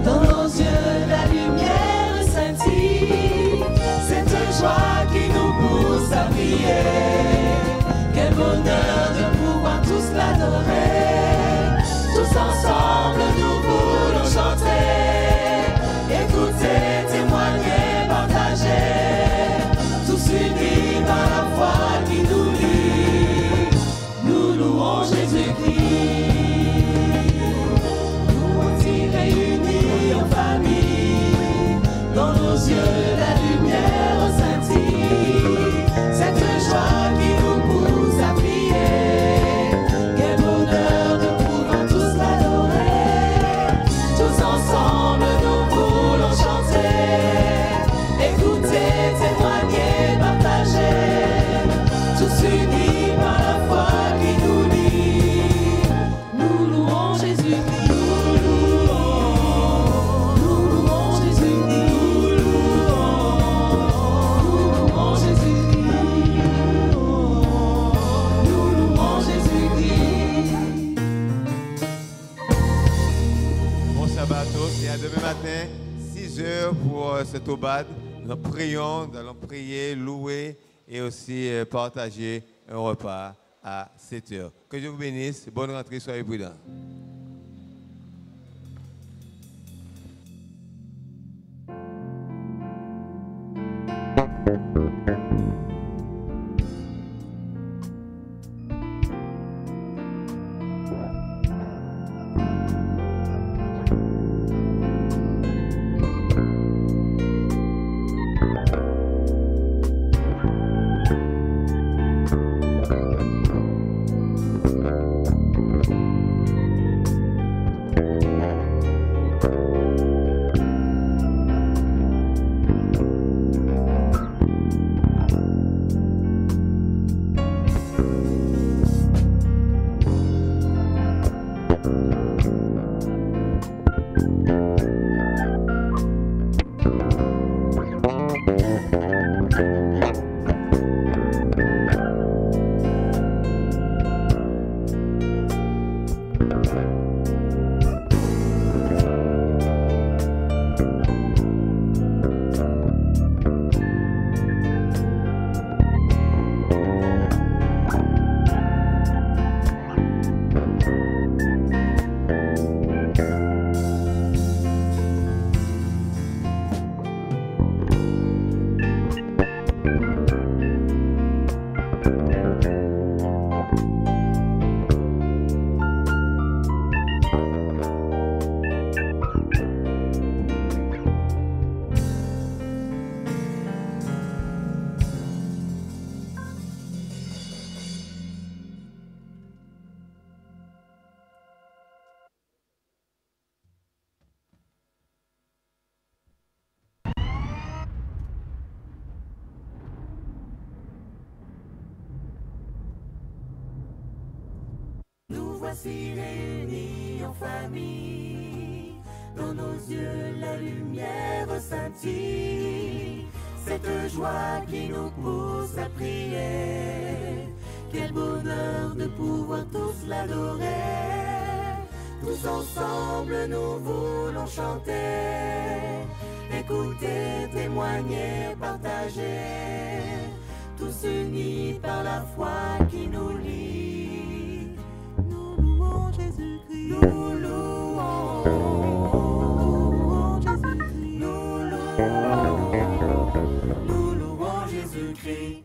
Dans nos yeux, la lumière scintille. Cette joie qui nous pousse à prier. Quel bonheur de pouvoir tous l'adorer. Tous ensemble, nous voulons chanter. Écouter, témoigner, partager. Tous unis par la foi qui nous lie. Nous louons Jésus-Christ. Nous voici réunis en famille. Dans nos yeux, la lumière scintille. Cette joie qui nous pousse à prier. Quel bonheur de pouvoir tous l'adorer. Tous ensemble, nous voulons chanter. Écouter, témoigner, partager. Tous unis par la foi qui nous lie. Nous louons Jésus-Christ. Nous louons Jésus-Christ. Nous louons Jésus-Christ. Nous louons Jésus-Christ. Bon sabbat à tous et à demain matin, 6 heures pour cet Obad. Nous prions, nous allons prier, louer et aussi partager un repas à 7 heures. Que Dieu vous bénisse. Bonne rentrée, soyez prudents. Nous voici réunis en famille. Dans nos yeux, la lumière scintille. Cette joie qui nous pousse à prier. Quel bonheur de pouvoir tous l'adorer. Tous ensemble, nous voulons chanter. Écouter, témoigner, partager. Tous unis par la foi qui nous lie. Nous louons Jésus-Christ. Nous louons Jésus-Christ. Nous louons Jésus-Christ.